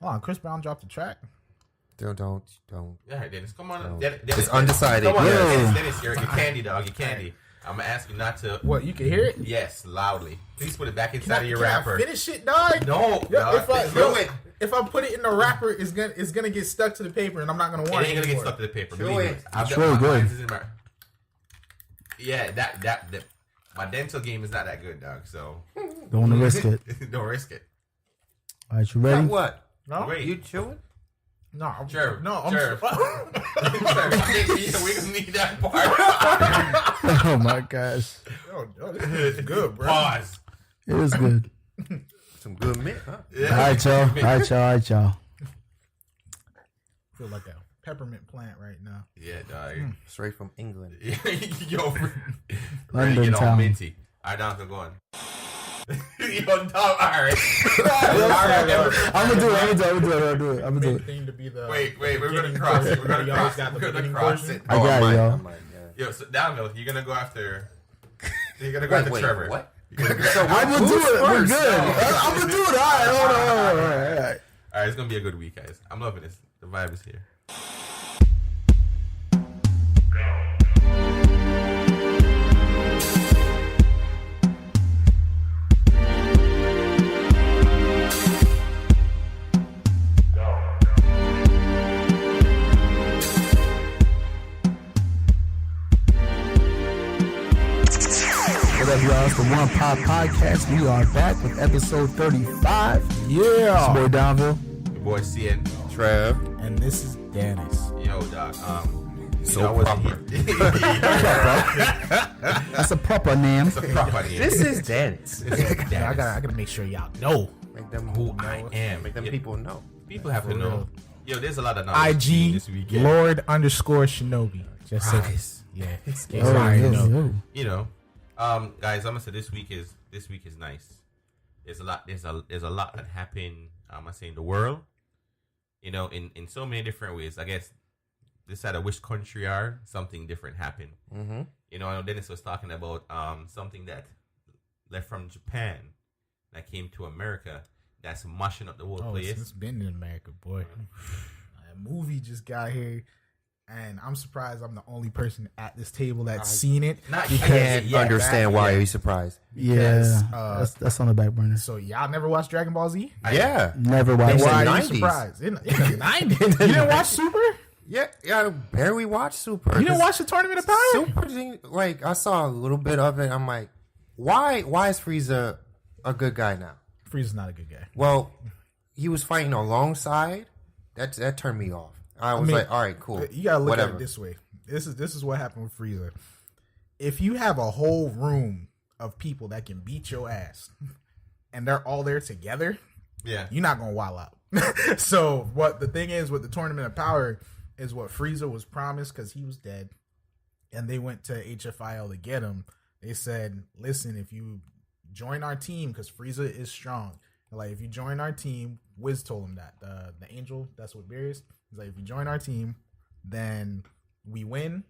Hold on, Chris Brown dropped the track. Don't. Yeah, Dennis, come on. Don't. Dennis, It's undecided. Come on, Yeah. Dennis, you're candy, dog. You're candy. I'm gonna ask you not to. What, you can hear it? Yes, loudly. Please put it back inside of your wrapper. Finish it, dog. No, Yo, dog. if I put it in the wrapper, it's gonna get stuck to the paper, and I'm not gonna want it. It ain't gonna get anymore. stuck to the paper. Chew Believe it. me. I've It's got really my good. lines in my- Yeah, that my dental game is not that good, dog. So Don't want to risk it. don't risk it. All right, you ready? What? No, Wait. You chewing? no, I'm Sure. No, I'm Sure. We gonna need that part. Oh my gosh, Yo, this is good, bro. Pause. it is good. Some good mint, huh? All right, y'all. Feel like a peppermint plant right now. Yeah, dog. Straight from England. Yo, ready to London get all town. minty. All right, Don, go on. Yo, dog. All right. I'm gonna do it. I'm gonna do it. Thing to be the Wait. We're gonna cross it. We're gonna cross it. We're gonna cross it. I got it, y'all. Yo, so Downhill, you're gonna go after. You're gonna go after Trevor. What? You're gonna go- So I'm gonna do it. We're first? good. I'm gonna do it. All right, hold on. All right. All right, it's gonna be a good week, guys. I'm loving this. The vibe is here. What up, y'all? It's the One Pop Podcast. We are back with episode 35. Yeah. It's your boy Donville. Your boy CN. Trev. And this is Dennis. Yo, Doc. So I wasn't proper. here. That's a proper name. It's a proper name. This is Dennis. I gotta make sure y'all know. Make them Who I am. Make them Yeah, people know. people have to For know. real. Yo, there's a lot of knowledge IG this weekend. Lord_Shinobi. Just so, Nice. yeah. Oh, You know, guys, I'm gonna say this week is nice. There's a lot that happened. I say in the world. You know, in so many different ways. I guess this side of which country are something different happened. Mm-hmm. You know, I know Dennis was talking about something that left from Japan that came to America that's mushing up the whole Oh, place. it's been in America, boy. A movie just got here, and I'm surprised I'm the only person at this table that's seen it. Not- I Yeah, can't yeah, understand why you're surprised. Yeah, Because, that's on the back burner. So y'all never watched Dragon Ball Z? Yeah. Never Then watched why it. are you 90s. surprised? In the 90s? You didn't watch Super? Yeah, I barely watched Super. You didn't watch the Tournament of Power? Super? Like, I saw a little bit of it. I'm like, why is Frieza a good guy now? Frieza's not a good guy. Well, he was fighting alongside. That turned me off. I was like, all right, cool. You gotta look Whatever. at it this way. This is what happened with Frieza. If you have a whole room of people that can beat your ass, and they're all there together, Yeah. you're not gonna wild out. So what the thing is with the Tournament of Power is what Frieza was promised because he was dead, and they went to HFIL to get him. They said, "Listen, if you join our team, because Frieza is strong. Like if you join our team, Wiz told him that the angel that's what Beerus. He's like, if you join our team, then we win.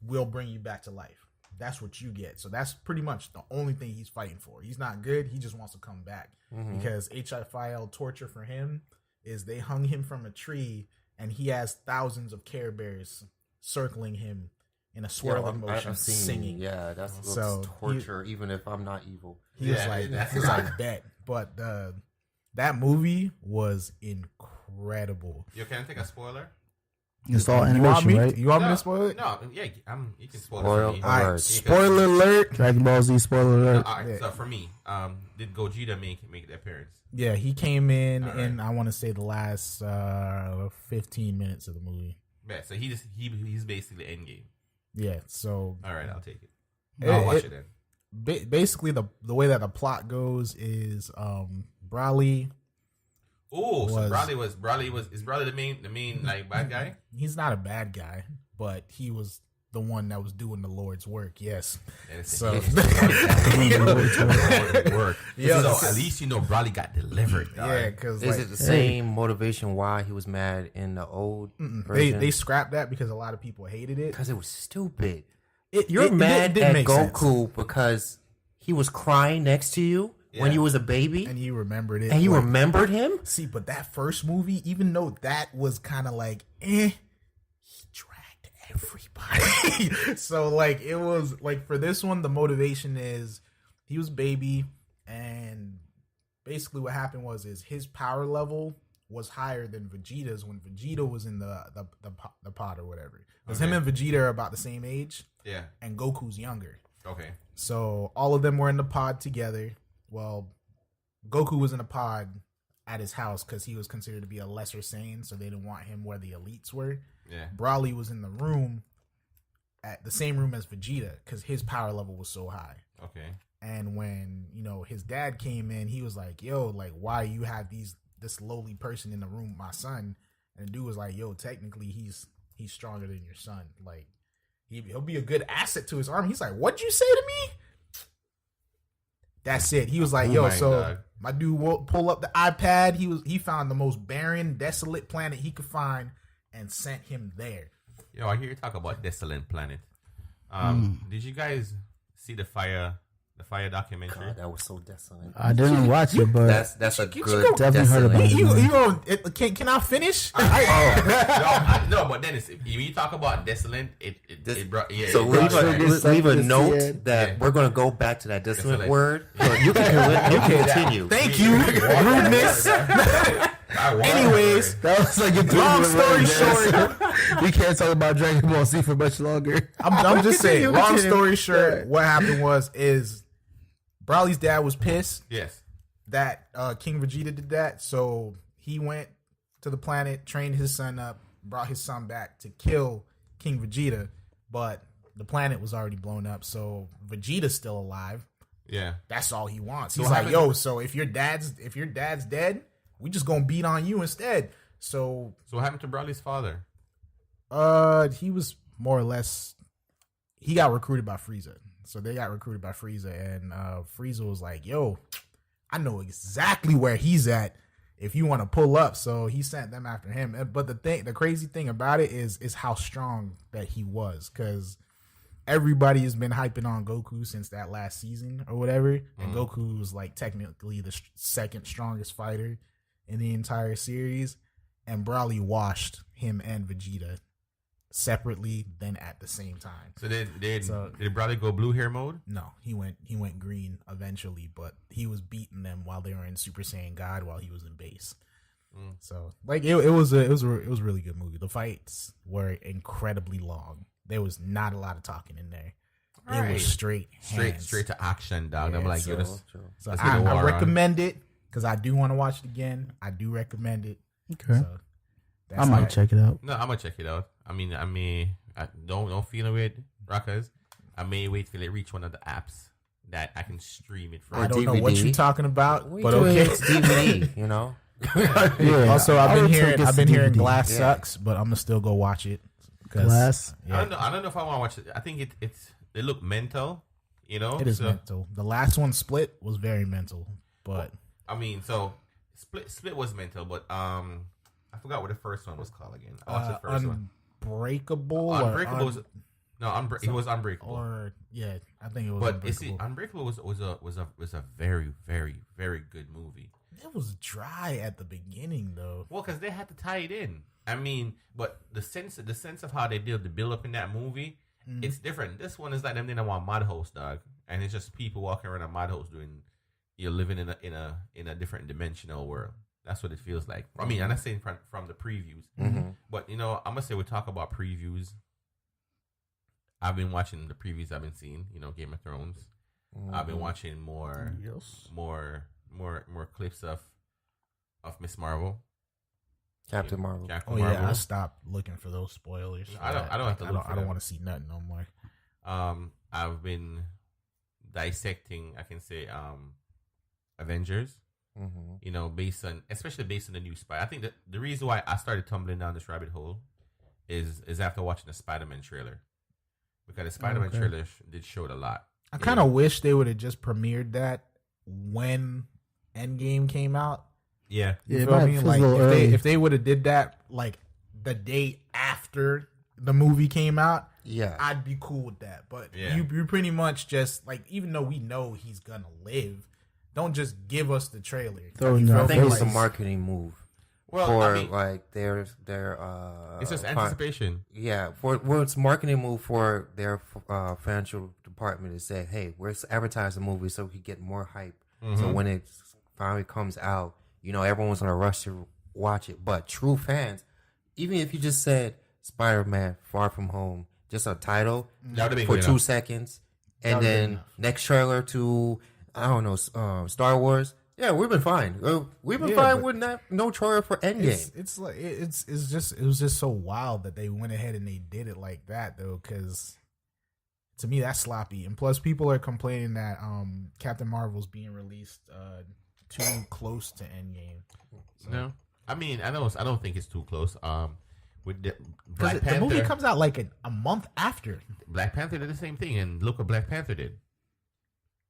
We'll bring you back to life. That's what you get. So that's pretty much the only thing he's fighting for. He's not good. He just wants to come back because HFIL torture for him is they hung him from a tree and he has thousands of Care Bears circling him in a swirling motion, I've seen, singing. Yeah, that's So, torture, even if I'm not evil. He was Yeah, like, that's he was not- like bet. But that movie was incredible. Yo, can I take a spoiler? It's all You want animation, me? right? You want me to spoil it? No, yeah, you can spoil Spoil it for me. alert. All right, Because- spoiler alert. Dragon Ball Z spoiler alert. All right, Yeah. so for me, did Gogeta make an appearance? Yeah, he came in All right. in I want to say the last 15 minutes of the movie. Yeah, so he's basically Endgame. Yeah, so All right, I'll take it. It- I'll watch it- it then. basically the way that the plot goes is Broly, Oh, so was- Broly is Broly the main like bad guy? he's not a bad guy, but he was the one that was doing the Lord's work. Yes. And it's So- work. Yeah. So at least you know Broly got delivered. Yeah, because Is it the same motivation why he was mad in the old version? they scrapped that because a lot of people hated it. Because it was stupid. It- You're it mad didn't at make sense. Goku because he was crying next to you when you was a baby, and you remembered it, and you like, remembered him. See, but that first movie, even though that was kind of like, he dragged everybody. So like, it was like for this one, the motivation is he was a baby, and basically what happened was his power level was higher than Vegeta's when Vegeta was in the pod or whatever. Because him and Vegeta are about the same age. Yeah. And Goku's younger. Okay. So all of them were in the pod together. Well, Goku was in a pod at his house because he was considered to be a lesser Saiyan, so they didn't want him where the elites were. Yeah. Broly was in the room, at the same room as Vegeta, because his power level was so high. Okay. And when, his dad came in, he was like, yo, like, why you have this lowly person in the room with my son? And the dude was like, yo, technically he's stronger than your son. Like, he'll be a good asset to his army. He's like, what'd you say to me? That's it. He was like, yo, so my dude will pull up the iPad. He found the most barren, desolate planet he could find and sent him there. Yo, I hear you talk about desolate planet. Did you guys see the FYRE documentary? God, that was so desolate. I didn't watch it, but that's a good. Definitely heard about it. Can I finish? No, but Dennis, if you talk about desolate, it brought So leave a note that we're going to go back to that desolate word. You can continue. Thank you, rudeness. Anyways, that was like a long story short, we can't talk about Dragon Ball Z for much longer. I'm just saying. Long story short, what happened is Broly's dad was pissed. Yes. That King Vegeta did that, so he went to the planet, trained his son up, brought his son back to kill King Vegeta, but the planet was already blown up, so Vegeta's still alive. Yeah. That's all he wants. He's like, yo, so if your dad's dead, we just gonna beat on you instead. So what happened to Broly's father? He was more or less, he got recruited by Frieza. So they got recruited by Frieza, and Frieza was like, yo, I know exactly where he's at if you want to pull up. So he sent them after him. But the crazy thing about it is how strong that he was, because everybody has been hyping on Goku since that last season or whatever. And Goku was like technically the second strongest fighter in the entire series. And Broly washed him and Vegeta separately, then at the same time. So did Broly go blue hair mode? No, he went green eventually, but he was beating them while they were in Super Saiyan God while he was in base. So like it was a really good movie. The fights were incredibly long. There was not a lot of talking in there. It was straight to action, dog. Yeah, I'm like, so I recommend it because I do want to watch it again. I do recommend it. Okay, so I might check it out. No, I'm gonna check it out. I mean, I don't feel it, Rockers. I may wait till it reach one of the apps that I can stream it from. I don't know what you're talking about, but okay, it's DVD, you know. Yeah. Also, I've been hearing Glass sucks, but I'm gonna still go watch it. Glass. Yeah. I don't know if I want to watch it. I think they look mental. You know, it is mental. The last one, Split, was very mental, but I mean, so Split was mental, but I forgot what the first one was called again. I watched the first one. Unbreakable. Unbreakable it was Unbreakable. Or yeah, I think it was. But Unbreakable. Unbreakable was a very, very, very good movie. It was dry at the beginning though. Well, because they had to tie it in. I mean, but the sense of how they did the build up in that movie, it's different. This one is like them in a madhouse, dog, and it's just people walking around a madhouse you're living in a different dimensional world. That's what it feels like. I mean, I'm not saying from the previews, but I'm gonna say we talk about previews. I've been watching the previews. I've been seeing, Game of Thrones. I've been watching more clips of Miss Marvel, Captain Marvel. Yeah, I stopped looking for those spoilers. I don't have to look. I don't want to see nothing no more. I've been dissecting. I can say Avengers. Especially based on the new Spider. I think that the reason why I started tumbling down this rabbit hole is after watching the Spider-Man trailer, because the Spider-Man trailer did show it a lot. I kind of wish they would have just premiered that when Endgame came out. Yeah, you feel me? Like if they would have did that like the day after the movie came out, yeah, I'd be cool with that. But you pretty much just like, even though we know he's gonna live, don't just give us the trailer. I think it's a marketing move. Well, for like their it's just anticipation. It's marketing move for their financial department to say, hey, we're advertising the movie so we can get more hype. So when it finally comes out, everyone's gonna rush to watch it. But true fans, even if you just said Spider-Man Far From Home, just a title for 2 seconds, and then next trailer to Star Wars. Yeah, we've been fine. We've been fine with no trailer for Endgame. It's like it was just so wild that they went ahead and they did it like that though, because to me that's sloppy. And plus, people are complaining that Captain Marvel's being released too close to Endgame. So. No, I mean I don't think it's too close. With the movie comes out like a month after. Black Panther did the same thing, and look what Black Panther did.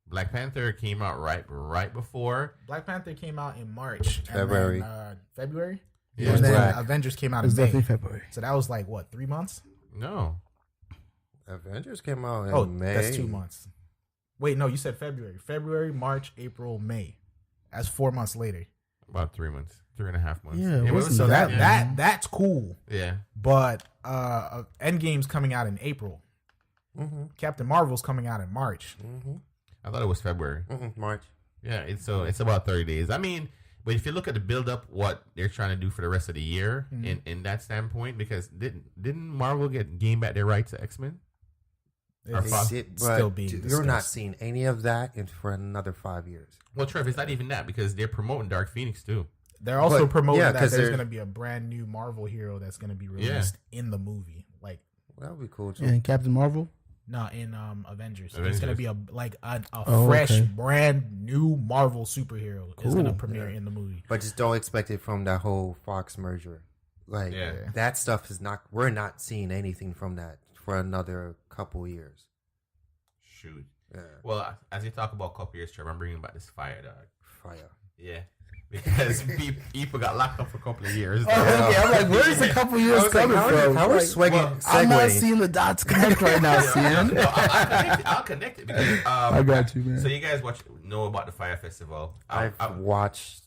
Black Panther came out right before. Black Panther came out in March. February. February? Yeah. And then Avengers came out in May. Definitely February. So that was like, what, 3 months? No. Avengers came out in May. That's 2 months. Wait, no, you said February. February, March, April, May. That's 4 months later. About 3 months. 3.5 months. Yeah, so that's cool. Yeah. But Endgame's coming out in April. Captain Marvel's coming out in March. I thought it was February. March. Yeah, it's about 30 days. I mean, but if you look at the build up, what they're trying to do for the rest of the year, in that standpoint, because didn't Marvel gain back their rights to X-Men? Still being discussed. You're not seeing any of that for another 5 years. Well, Trev, it's not even that, because they're promoting Dark Phoenix too. They're also promoting that there's going to be a brand new Marvel hero that's going to be released in the movie. Like, that would be cool too. In Captain Marvel. No, in Avengers. It's gonna be a fresh, brand new Marvel superhero. It's gonna premiere in the movie. But just don't expect it from that whole Fox merger. Like that stuff is not. We're not seeing anything from that for another couple years. Shoot. Yeah. Well, as you talk about couple years, Trevor, I'm bringing back this FYRE, dog. FYRE. Yeah. Because people got locked up for a couple of years. Okay, I'm like, where's the couple years coming from? How we're swinging? I'm not seeing the dots connect right now, Sam. No, I'll connect it because I got you, man. So you guys know about the FYRE Festival? I've watched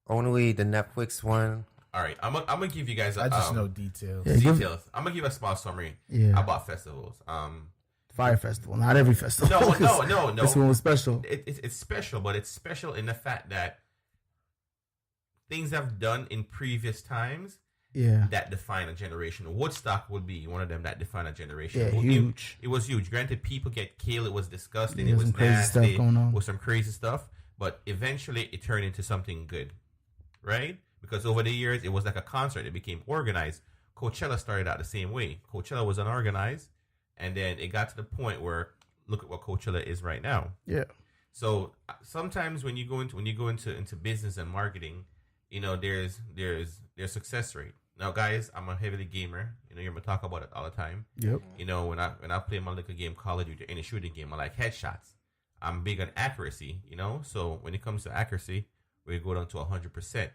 only the Netflix one. All right, I'm gonna give you guys. I just know details. Yeah, details. I'm gonna give a small summary about festivals. FYRE Festival, not every festival. No. This one was special. It's special, but it's special in the fact that things I've done in previous times that define a generation. Woodstock would be one of them that define a generation. Yeah, huge. It was huge. Granted, people get killed. It was disgusting. Yeah, it was some crazy nasty. stuff going on. With some crazy stuff. But eventually, it turned into something good, right? Because over the years, it was like a concert. It became organized. Coachella started out the same way. Coachella was unorganized, and then it got to the point where look at what Coachella is right now. Yeah. So sometimes when you go into business and marketing, there's success rate. Now, guys, I'm a heavily gamer. You're gonna talk about it all the time. Yep. When I play my little game, Call of Duty, any shooting game, I like headshots. I'm big on accuracy. So when it comes to accuracy, we go down to 100%.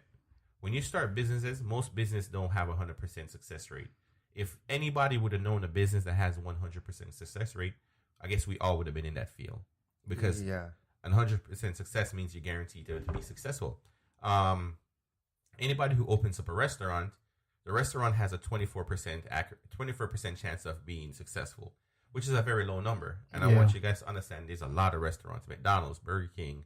When you start businesses, most businesses don't have 100% success rate. If anybody would have known a business that has 100% success rate, I guess we all would have been in that field because 100% success means you're guaranteed to be successful. Anybody who opens up a restaurant, the restaurant has a 24% chance of being successful, which is a very low number. And I want you guys to understand there's a lot of restaurants, McDonald's, Burger King,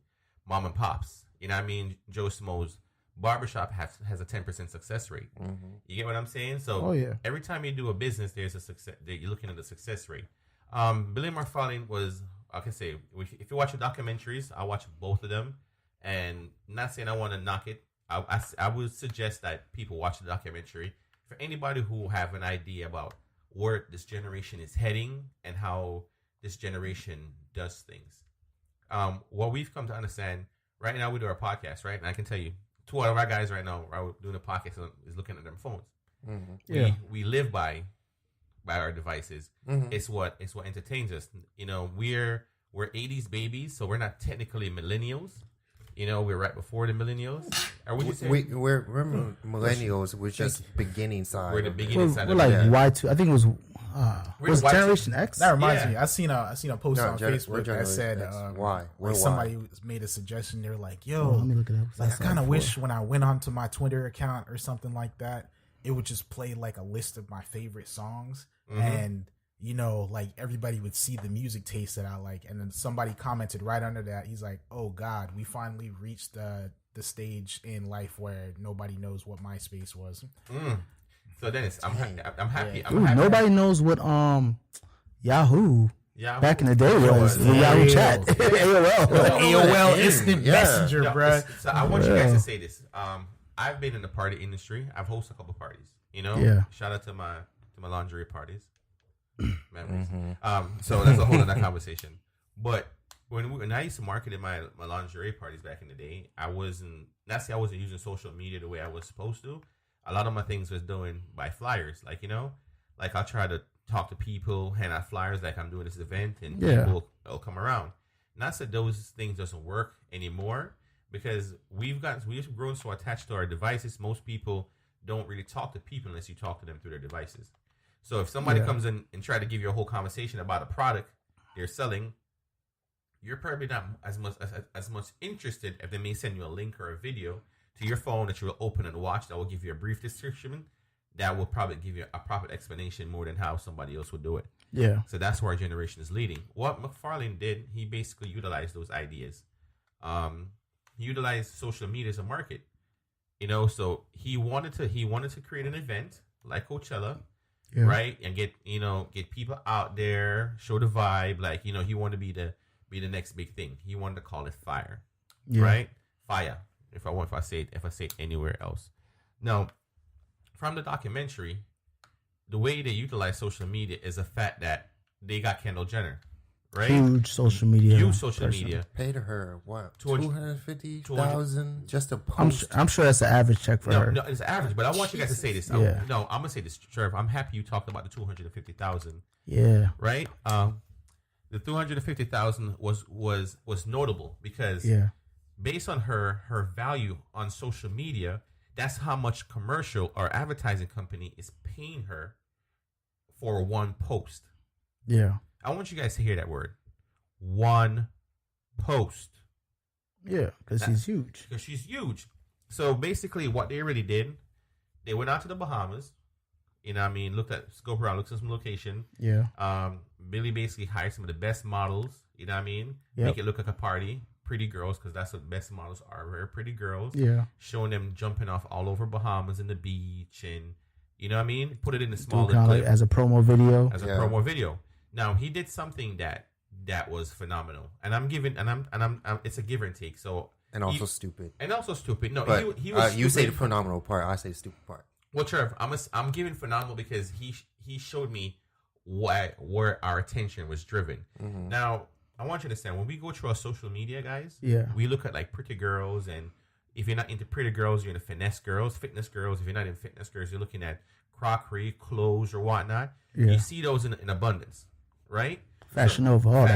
mom and pops. You know what I mean? Joe Schmo's barbershop has a 10% success rate. Mm-hmm. You get what I'm saying? So every time you do a business, there's a success. You're looking at the success rate. Billy McFarlane was, I can say, if you watch the documentaries, I watch both of them. And not saying I want to knock it. I would suggest that people watch the documentary. For anybody who have an idea about where this generation is heading and how this generation does things. What we've come to understand, right now we do our podcast, right? And I can tell you, 2 out of our guys right now, while we're doing a podcast, is looking at their phones. Mm-hmm. We live by our devices. Mm-hmm. It's what entertains us. We're 80s babies, so we're not technically millennials. We're right before the millennials. Are we? We're millennials. We're just beginning side. We're the beginning side. We're like Y2. I think it was Was Generation X? That reminds me. I seen a post on Facebook that said why? Like somebody made a suggestion. They're like, "Yo, let me look it up. like I kind of wish when I went onto my Twitter account or something like that, it would just play like a list of my favorite songs, and like everybody would see the music taste that I like." And then somebody commented right under that. He's like, "Oh God, we finally reached the stage in life where nobody knows what MySpace was." So Dennis, I'm happy. Yeah. Dude, nobody knows what Yahoo back in the day was. Yahoo Chat, AOL Instant Messenger, bro. So I want you guys to say this. I've been in the party industry. I've hosted a couple parties. Shout out to my lingerie parties. Memories. So that's a whole other conversation. But when I used to market in my lingerie parties back in the day, I wasn't using social media the way I was supposed to. A lot of my things was doing by flyers, like I'll try to talk to people, hand out flyers, like I'm doing this event, and people will come around. Not that those things doesn't work anymore, because we've grown so attached to our devices. Most people don't really talk to people unless you talk to them through their devices. So if somebody comes in and try to give you a whole conversation about a product they're selling, you're probably not as much interested if they may send you a link or a video to your phone that you will open and watch that will give you a brief description that will probably give you a proper explanation more than how somebody else would do it. Yeah. So that's where our generation is leading. What McFarlane did, he basically utilized those ideas. He utilized social media as a market. So he wanted to create an event like Coachella, right? And get people out there, show the vibe. Like, he wanted to be the next big thing. He wanted to call it FYRE. Right? FYRE. If I say it anywhere else. Now, from the documentary, the way they utilize social media is the fact that they got Kendall Jenner, right? Huge social media. Paid her what? $250,000 just to post. I'm sure that's an average check for her. No, it's average. But I want you guys to say this. I'm gonna say this, Trevor. I'm happy you talked about the $250,000. Yeah. Right. The $250,000 was notable because based on her value on social media, that's how much commercial or advertising company is paying her for one post. Yeah. I want you guys to hear that word. One post. Yeah, because she's huge. Because she's huge. So basically what they really did, they went out to the Bahamas, scope around, looked at some location. Yeah. Billy basically hired some of the best models, make it look like a party. Pretty girls, because that's what best models are, very pretty girls. Yeah. Showing them jumping off all over Bahamas and the beach, and put it in a small clip like as a promo video. Promo video. Now he did something that was phenomenal, and I'm it's a give and take. So also stupid. No, but, he was. You say the phenomenal part. I say the stupid part. Well, Trev, I'm giving phenomenal because he showed me where our attention was driven. Mm-hmm. Now, I want you to understand, when we go through our social media, guys, we look at like pretty girls, and if you're not into pretty girls, you're into fitness girls. If you're not in fitness girls, you're looking at crockery, clothes, or whatnot. Yeah. You see those in abundance, right? Fashion over all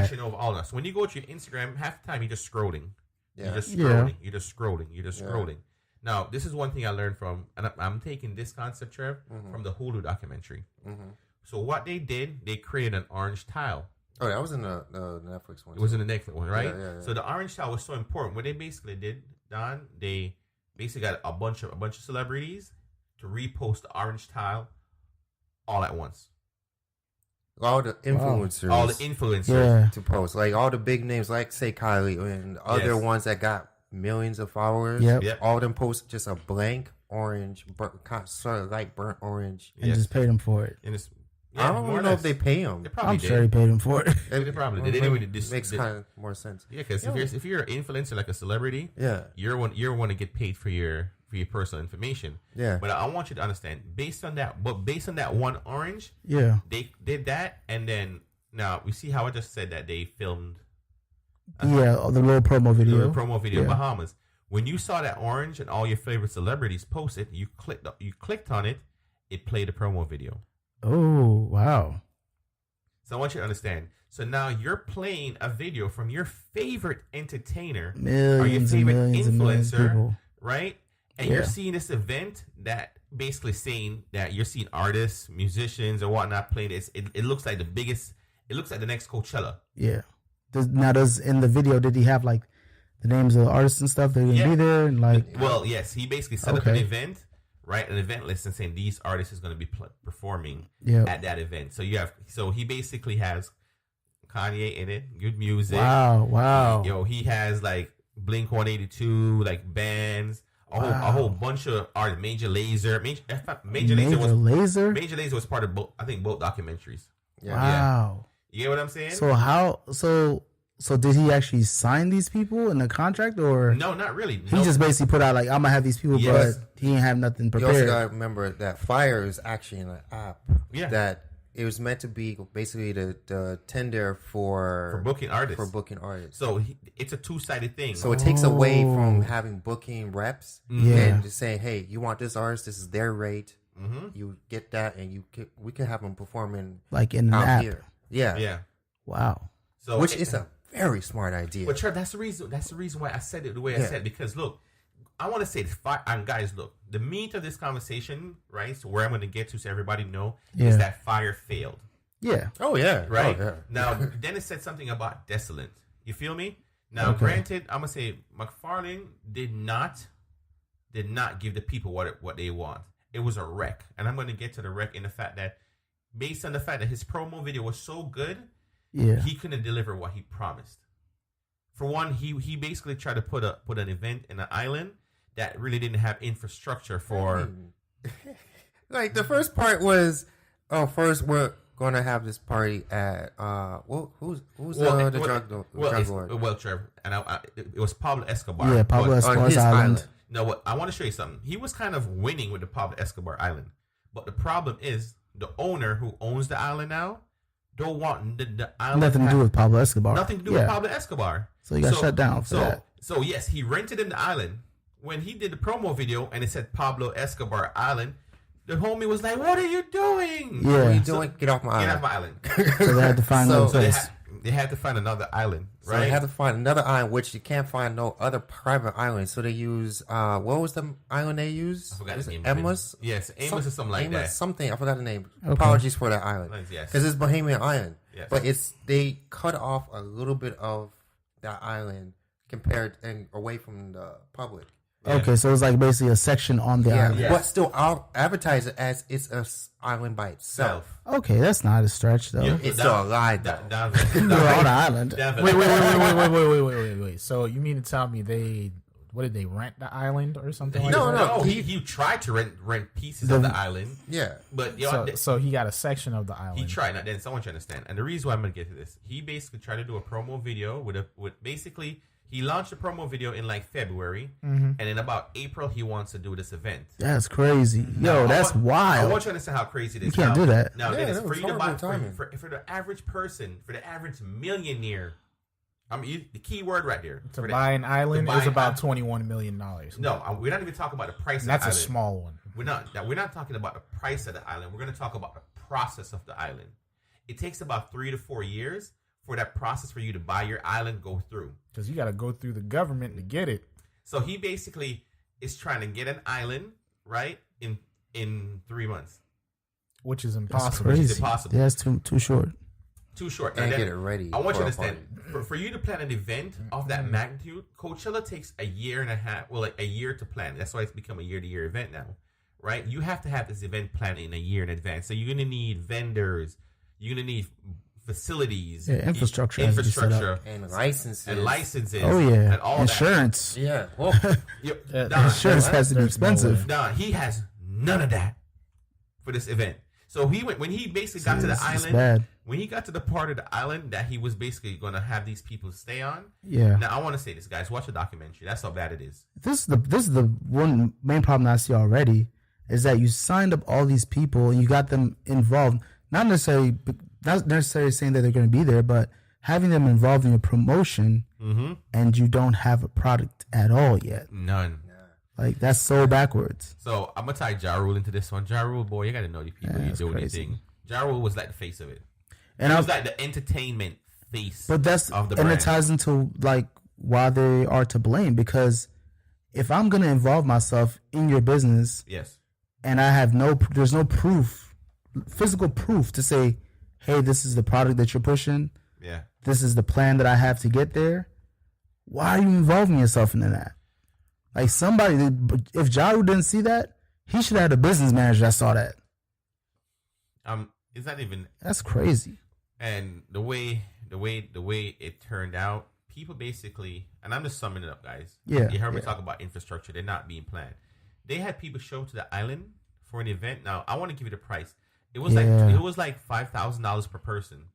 that. So when you go to your Instagram, half the time you're just scrolling. Yeah. You're just scrolling. Now, this is one thing I learned from, and I'm taking this concept, Trev, from the Hulu documentary. Mm-hmm. So what they did, they created an orange tile. Oh, that was in the Netflix one. It was in the Netflix one, right? Yeah. So the orange tile was so important. What they basically did, Don, they basically got a bunch of celebrities to repost the orange tile all at once. All the influencers. To post. Like all the big names, like say Kylie and other ones that got millions of followers. Yep. All of them post just a blank orange, sort of like burnt orange. And just paid them for it. And it's, I don't know if they pay them. I'm sure they paid them for it. They probably did. Anyway, this makes kind of more sense. Yeah, because if you're an influencer like a celebrity, you're one to get paid for your personal information. Yeah. But I want you to understand, based on that one orange, they did that, and then now we see how I just said that they filmed. The little promo video. Bahamas. When you saw that orange and all your favorite celebrities posted, you clicked on it, it played a promo video. Oh, wow. So I want you to understand. So now you're playing a video from your favorite entertainer or your favorite influencer, right? And you're seeing this event that basically saying that you're seeing artists, musicians, or whatnot playing this. It looks like the biggest. It looks like the next Coachella. Yeah. Does in the video, did he have like the names of the artists and stuff that are gonna be there? And like, well, yes, he basically set up an event, right? An event list and saying these artists is going to be performing at that event. So he basically has Kanye in it, good music. Wow. He has like Blink-182, like bands, a whole bunch of art. Major Lazer was part of both documentaries. Yeah. Wow. You get what I'm saying? So did he actually sign these people in the contract, or no? Not really. He just basically put out like, I'm gonna have these people, but he didn't have nothing prepared. You also gotta remember that FYRE is actually an app that it was meant to be basically the tender for booking artists. So it's a two-sided thing. So it takes away from having booking reps and just saying, hey, you want this artist? This is their rate. Mm-hmm. You get that, and we can have them performing like in an app. Here. Yeah. Wow. So which is a very smart idea. But Trev, that's the reason why I said it the way I said. Because look, I want to say this, and guys, look, the meat of this conversation, right? So where I'm going to get to, so everybody know, is that FYRE failed. Yeah. Oh yeah. Right. Oh, yeah. Now, Dennis said something about desolate. You feel me? Now, granted, I'm gonna say McFarlane did not give the people what they want. It was a wreck, and I'm going to get to the wreck in the fact that, based on the fact that his promo video was so good. Yeah. He couldn't deliver what he promised. For one, he basically tried to put an event in an island that really didn't have infrastructure for. Like the first part was, first we're gonna have this party at who's the drug lord? Well, Trevor, and it was Pablo Escobar. Yeah, Pablo Escobar's island. No, what I want to show you something. He was kind of winning with the Pablo Escobar island, but the problem is the owner who owns the island now. Don't want the island. Nothing to do with Pablo Escobar. Nothing to do with Pablo Escobar. So he got shut down for that. So yes, he rented him the island. When he did the promo video and it said Pablo Escobar Island, the homie was like, "What are you doing? Yeah. What are you doing? Get off my island. Get off my island." So they had to find another place. They had to find another island, right? So they had to find another island, which you can't find no other private island. So they use what was the island they used? I forgot the name. Amos? Yes, Amos or something like that. Something I forgot the name. Okay. Apologies for that island. Yes, because it's Bohemian Island. Yes. But they cut off a little bit of that island compared and away from the public. Yeah. Okay, so it's like basically a section on the island. Yeah. But still, I'll advertise it as it's an island by itself. Okay, that's not a stretch though. Yeah. It's still a lie, though. They're on the island. Wait. So you mean to tell me did they rent the island or something? No. He tried to rent pieces of the island. Yeah, but so he got a section of the island. He tried. Now, then someone should understand. And the reason why I'm gonna get to this, he basically tried to do a promo video with basically. He launched a promo video in like February, and in about April, he wants to do this event. That's crazy. That's wild. I want you to understand how crazy this is. You can't do that. Now, Yeah, Dennis, for the average person, for the average millionaire, the key word right there. To buy an island is about $21 million. No, we're not even talking about the price of the island. That's a small one. We're not talking about the price of the island. We're going to talk about the process of the island. It takes about 3 to 4 years for that process for you to buy your island go through. Because you got to go through the government to get it. So he basically is trying to get an island, right, in 3 months. Which is impossible. That's crazy. Which is impossible. Yeah, it's too short. Too short. And get it ready. I want you to understand, for you to plan an event of that magnitude, Coachella takes a year and a half, like a year to plan. That's why it's become a year-to-year event now, right? You have to have this event planned in a year in advance. So you're going to need vendors. You're going to need facilities, infrastructure, and licenses, Oh yeah, and all insurance. That. Yeah, well, insurance has to be expensive. He has none of that for this event. So when he basically got to the island. Bad. When he got to the part of the island that he was basically going to have these people stay on. Yeah. Now I want to say this, guys. Watch the documentary. That's how bad it is. This is the one main problem I see already is that you signed up all these people and you got them involved. Not necessarily saying that they're going to be there, but having them involved in a promotion, and you don't have a product at all yet. None. Like that's so backwards. So I'm gonna tie Ja Rule into this one. Ja Rule, boy, you got to know these people. You do anything. Ja Rule was like the face of it. And it was like the entertainment face. But that's of the and brand. It ties into like why they are to blame, because if I'm going to involve myself in your business, yes, and there's no proof, physical proof to say, hey, this is the product that you're pushing. Yeah. This is the plan that I have to get there. Why are you involving yourself into that? Like somebody, if Ja Rule didn't see that, he should have had a business manager that saw that. It's not even. That's crazy. And the way it turned out, people basically, and I'm just summing it up, guys. Yeah. You heard me talk about infrastructure. They're not being planned. They had people show to the island for an event. Now I want to give you the price. It was like $5,000 per person.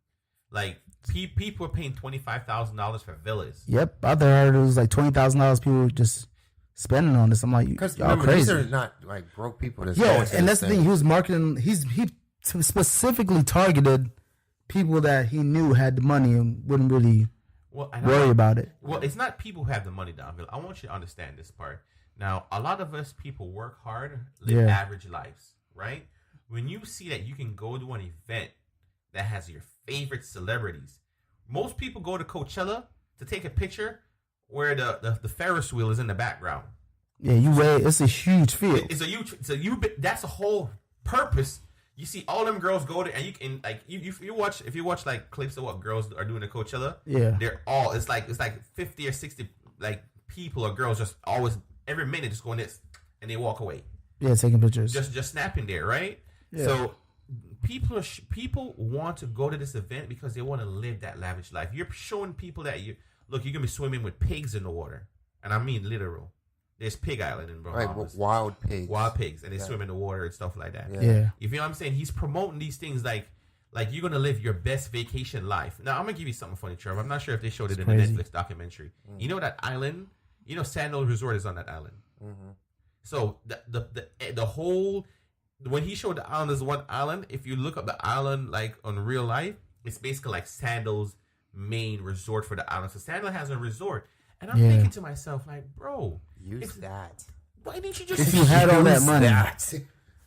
Like people were paying $25,000 for villas. Yep, I heard it was like $20,000 people were just spending on this. I'm like, Because y'all crazy. these are not like broke people. That's Yeah, going to and this that's the thing. He was marketing. He specifically targeted people that he knew had the money and wouldn't really worry about it. Well, it's not people who have the money, Donville. I want you to understand this part. Now, a lot of us people work hard, live average lives, right? When you see that you can go to an event that has your favorite celebrities, most people go to Coachella to take a picture where the Ferris wheel is in the background. Yeah, it's a huge field. That's the whole purpose. You see all them girls go there, and you can if you watch like clips of what girls are doing at Coachella. Yeah, they're all it's like 50 or 60 like people or girls just always every minute just going this and they walk away. Yeah, taking pictures. Just snapping there, right? Yeah. So people want to go to this event because they want to live that lavish life. You're showing people that you're gonna be swimming with pigs in the water, and I mean literal. There's Pig Island in Bahamas. Right, wild pigs, and they swim in the water and stuff like that. Yeah. You feel what I'm saying? He's promoting these things like you're gonna live your best vacation life. Now I'm gonna give you something funny, Trevor. I'm not sure if they showed it in the Netflix documentary. Mm-hmm. You know that island? You know Sandals Resort is on that island. Mm-hmm. So the whole when he showed the island as one island, if you look up the island like on real life, it's basically like Sandals' main resort for the island. So Sandal has a resort. And I'm thinking to myself, like, bro, use that. Why didn't you just? If you had all that money,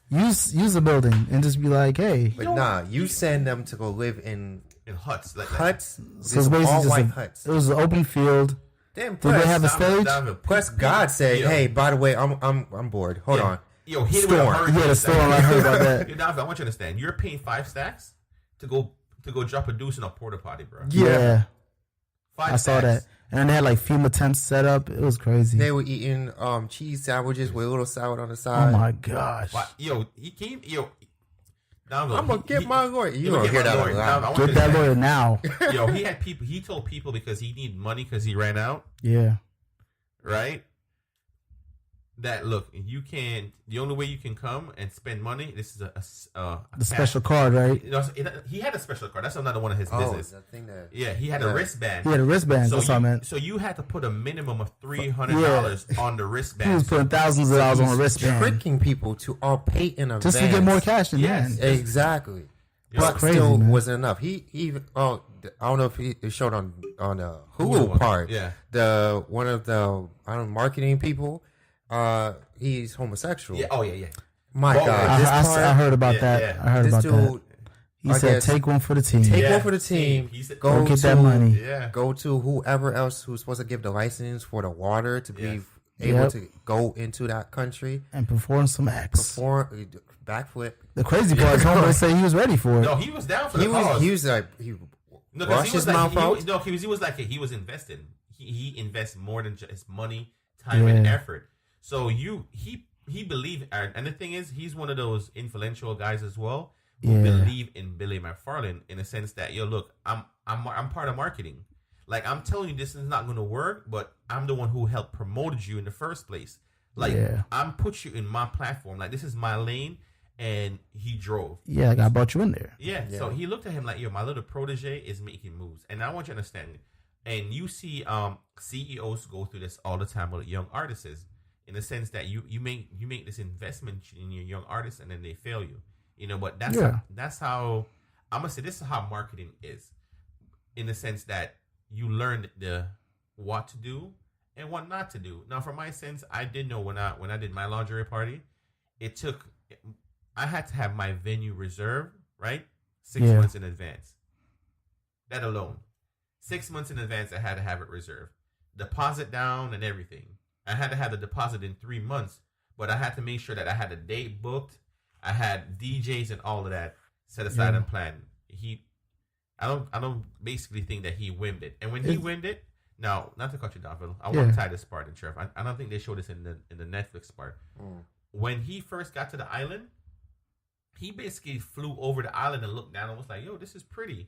use a building and just be like, hey. But you send them to go live in huts, huts. So it's basically all just white huts. It was an open field. Damn, did they have a stage? Plus, God said, "Hey, by the way, I'm bored. Hold on." Yo, hit it with a hurricane. Yeah, the storm. I heard about that. I want you to understand. You're paying 5 stacks to go drop a deuce in a porta potty, bro. Yeah. 5 I saw that. And then they had like FEMA tents set up. It was crazy. They were eating cheese sandwiches with a little salad on the side. Oh my gosh. He came. I'm gonna get my lawyer. You gonna get that lawyer? Get that lawyer now. He had people. He told people because he needed money because he ran out. Yeah. Right. That look, you can. The only way you can come and spend money. This is a special card, right? He had a special card. That's another one of his business. He had a wristband. He had a wristband. So you had to put a minimum of $300 on the wristband. He was putting thousands of dollars on a wristband, tricking people to all pay in advance just to get more cash in hand. Exactly. But crazy, still man. wasn't enough. He even I don't know if it showed on Hulu part. Yeah. One of the marketing people. He's homosexual. Yeah. Oh yeah. My God, I heard about that. Yeah. I heard this about dude, that. He said, "Take one for the team. Take one for the team. Go get that money. Yeah. Go to whoever else who's supposed to give the license for the water to be able to go into that country and perform some acts. Backflip. The crazy part is, homeboy said he was ready for it. No, he was down for the cause. He was like he washed his mouth out. He was invested. He invests more than just his money, time, and effort. So he believed, and the thing is, he's one of those influential guys as well who believe in Billy McFarland in the sense that, look, I'm part of marketing. Like, I'm telling you, this is not going to work, but I'm the one who helped promoted you in the first place. Like, I'm put you in my platform. Like, this is my lane, and he drove. Yeah, like I brought you in there. Yeah. So he looked at him like, my little protege is making moves, and I want you to understand. And you see, CEOs go through this all the time with young artists. In the sense that you make this investment in your young artists and then they fail you, but that's how I'm gonna say this is how marketing is, in the sense that you learn what to do and what not to do. Now, for my sense, I did know when I did my lingerie party, I had to have my venue reserved, right, 6 months in advance. That alone, 6 months in advance, I had to have it reserved, deposit down and everything. I had to have the deposit in 3 months, but I had to make sure that I had a date booked. I had DJs and all of that set aside and planned. I don't basically think that he whimmed it. And when he whimmed it, now, not to cut you down, Phil, I want to tie this part in, Trev. I don't think they showed this in the Netflix part. When he first got to the island, he basically flew over the island and looked down and was like, yo, this is pretty.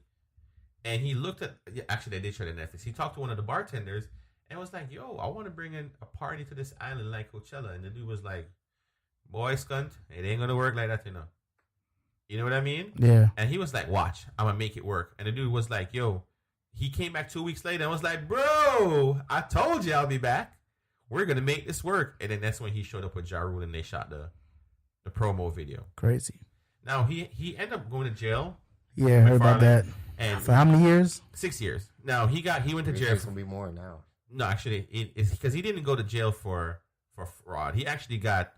And he looked at, actually, they did show the Netflix. He talked to one of the bartenders and was like, yo, I want to bring in a party to this island like Coachella. And the dude was like, boy, scunt, it ain't going to work like that, you know. You know what I mean? Yeah. And he was like, watch, I'm going to make it work. And the dude was like, yo, he came back 2 weeks later and was like, bro, I told you I'll be back. We're going to make this work. And then that's when he showed up with Ja Rule and they shot the promo video. Crazy. Now, he ended up going to jail. Yeah, heard about that. And for how many years? 6 years. Now, he went to jail. It's going to be more now. No, actually, it's because he didn't go to jail for fraud. He actually got,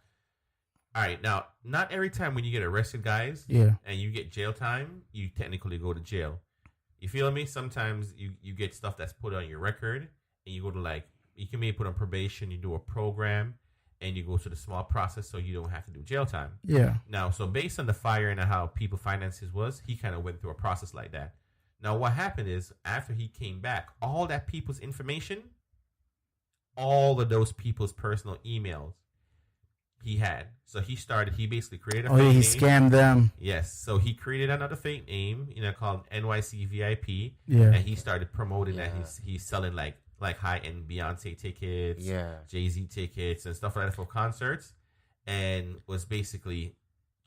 all right, now, not every time when you get arrested, guys, and you get jail time, you technically go to jail. You feel me? Sometimes you get stuff that's put on your record, and you go to, like, you can maybe put on probation, you do a program, and you go through the small process so you don't have to do jail time. Yeah. Now, so based on the FYRE and how people finances was, he kind of went through a process like that. Now, what happened is, after he came back, all that people's information, all of those people's personal emails he had. So he basically created a fake name. He scammed them. Yes. So he created another fake name, called NYC VIP. Yeah. And he started promoting that he's selling like high-end Beyonce tickets, Jay-Z tickets, and stuff like that for concerts, and was basically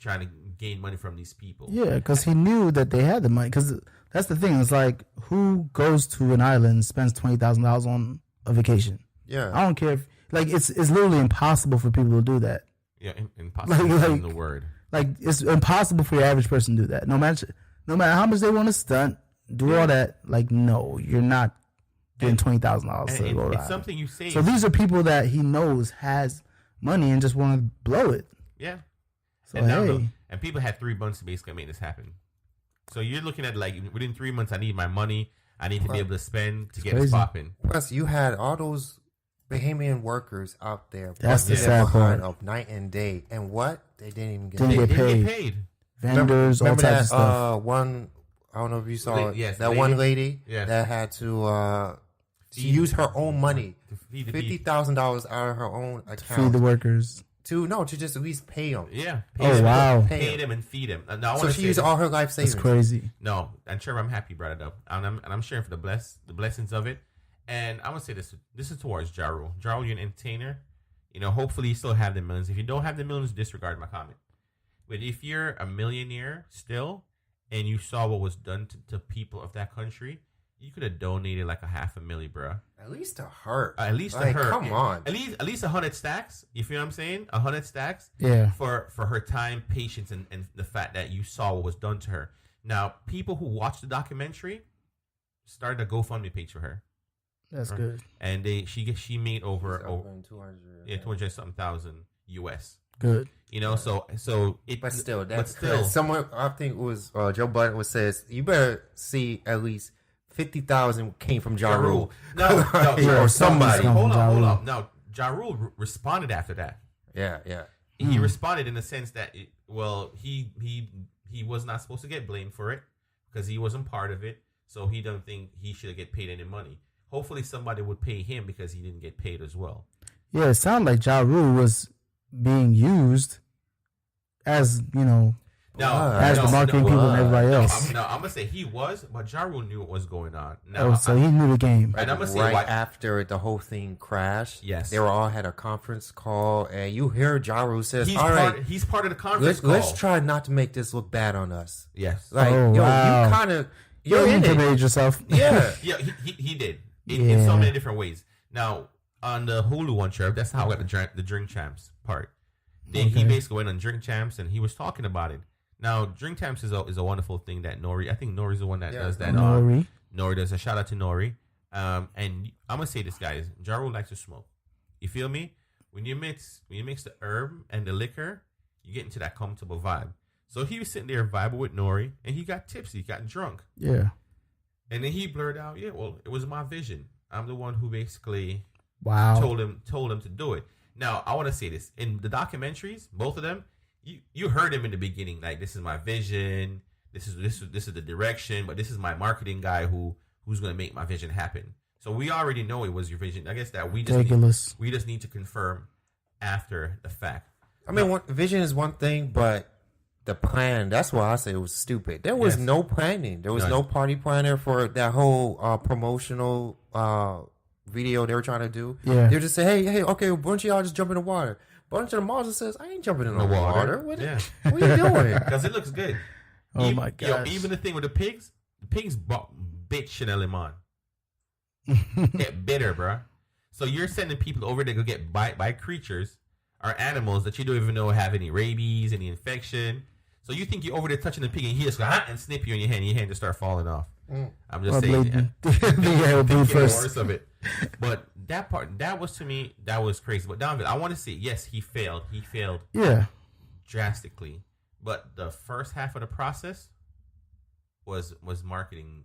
trying to gain money from these people. Yeah, because he knew that they had the money. Because that's the thing. It's like, who goes to an island and spends $20,000 on a vacation? Yeah. I don't care if, like, it's literally impossible for people to do that. Yeah, impossible is the word. Like, it's impossible for your average person to do that. No matter how much they want to stunt, do all that. Like, no, you're not getting $20,000 to go It's something you say. So these are people that he knows has money and just want to blow it. Yeah. So and people had 3 months to basically make this happen. So you're looking at, like, within 3 months, I need my money. I need to be able to spend to get this popping. Plus, you had all those Bahamian workers out there. That's the sad part. Of night and day. And what? They didn't even get paid. Vendors, all types of stuff. One, I don't know if you saw one lady that had to use her own money, $50,000 out of her own account. To feed the workers. To just at least pay them. Yeah. Pay them and feed them. So she used all her life savings. That's crazy. No, and sure, I'm happy you brought it up. And I'm sharing for the blessings of it. And I'm going to say this. This is towards Ja Rule. Ja Rule, you're an entertainer. Hopefully you still have the millions. If you don't have the millions, disregard my comment. But if you're a millionaire still, and you saw what was done to people of that country, you could have donated like $500,000, bro. At least to her. At least to her. Come on. At least 100 stacks. You feel what I'm saying? 100 stacks. Yeah. For her time, patience, and the fact that you saw what was done to her. Now, people who watched the documentary started a GoFundMe page for her. That's good. And she made over 200 something thousand US. Good. But still, someone, I think it was Joe Budden says, you better see at least 50,000 came from Ja Rule. No, or somebody. Hold on. Now, Ja Rule responded after that. Yeah. He responded in the sense that, he was not supposed to get blamed for it because he wasn't part of it. So he don't think he should get paid any money. Hopefully somebody would pay him because he didn't get paid as well. Yeah, it sounded like Ja Rule was being used as, the marketing people and everybody else. I'm going to say he was, but Ja Rule knew what was going on. So he knew the game. And I'm going to say after the whole thing crashed, they were all had a conference call, and you hear Ja Rule says, he's part of the conference call. Let's try not to make this look bad on us. Yes. You kind of... You incriminated yourself. Yeah. He did. In so many different ways. Now, on the Hulu one, Trev, that's how I got the Drink Champs part. Then he basically went on Drink Champs and he was talking about it. Now, Drink Champs is a wonderful thing that Nori, I think Nori's the one that does that. Nori does a shout out to Nori. And I'm gonna say this, guys. Ja Rule likes to smoke. You feel me? When you mix the herb and the liquor, you get into that comfortable vibe. So he was sitting there vibing with Nori, and he got tipsy, got drunk. Yeah. And then he blurred out, it was my vision. I'm the one who basically told him to do it. Now, I want to say this. In the documentaries, both of them, you heard him in the beginning, like, this is my vision, this is the direction, but this is my marketing guy who's going to make my vision happen. So we already know it was your vision. I guess that we just need to confirm after the fact. I mean, vision is one thing, but the plan, that's why I say it was stupid. There was no planning. There was no party planner for that whole promotional video they were trying to do. Yeah. They were just say, hey, okay, a bunch of y'all just jump in the water. A bunch of the Marshals says, I ain't jumping in the water. What are you doing? Because it looks good. Oh, my God. Even the thing with the pigs bit Chanel Limon. Get bitter, bro. So you're sending people over there to get bite by creatures or animals that you don't even know have any rabies, any infection. So you think you're over there touching the pig and he just go and snip you in your hand just start falling off. I'm just saying. Worse of it. But that was to me, that was crazy. But Donovan, I want to say, yes, he failed. He failed drastically. But the first half of the process was marketing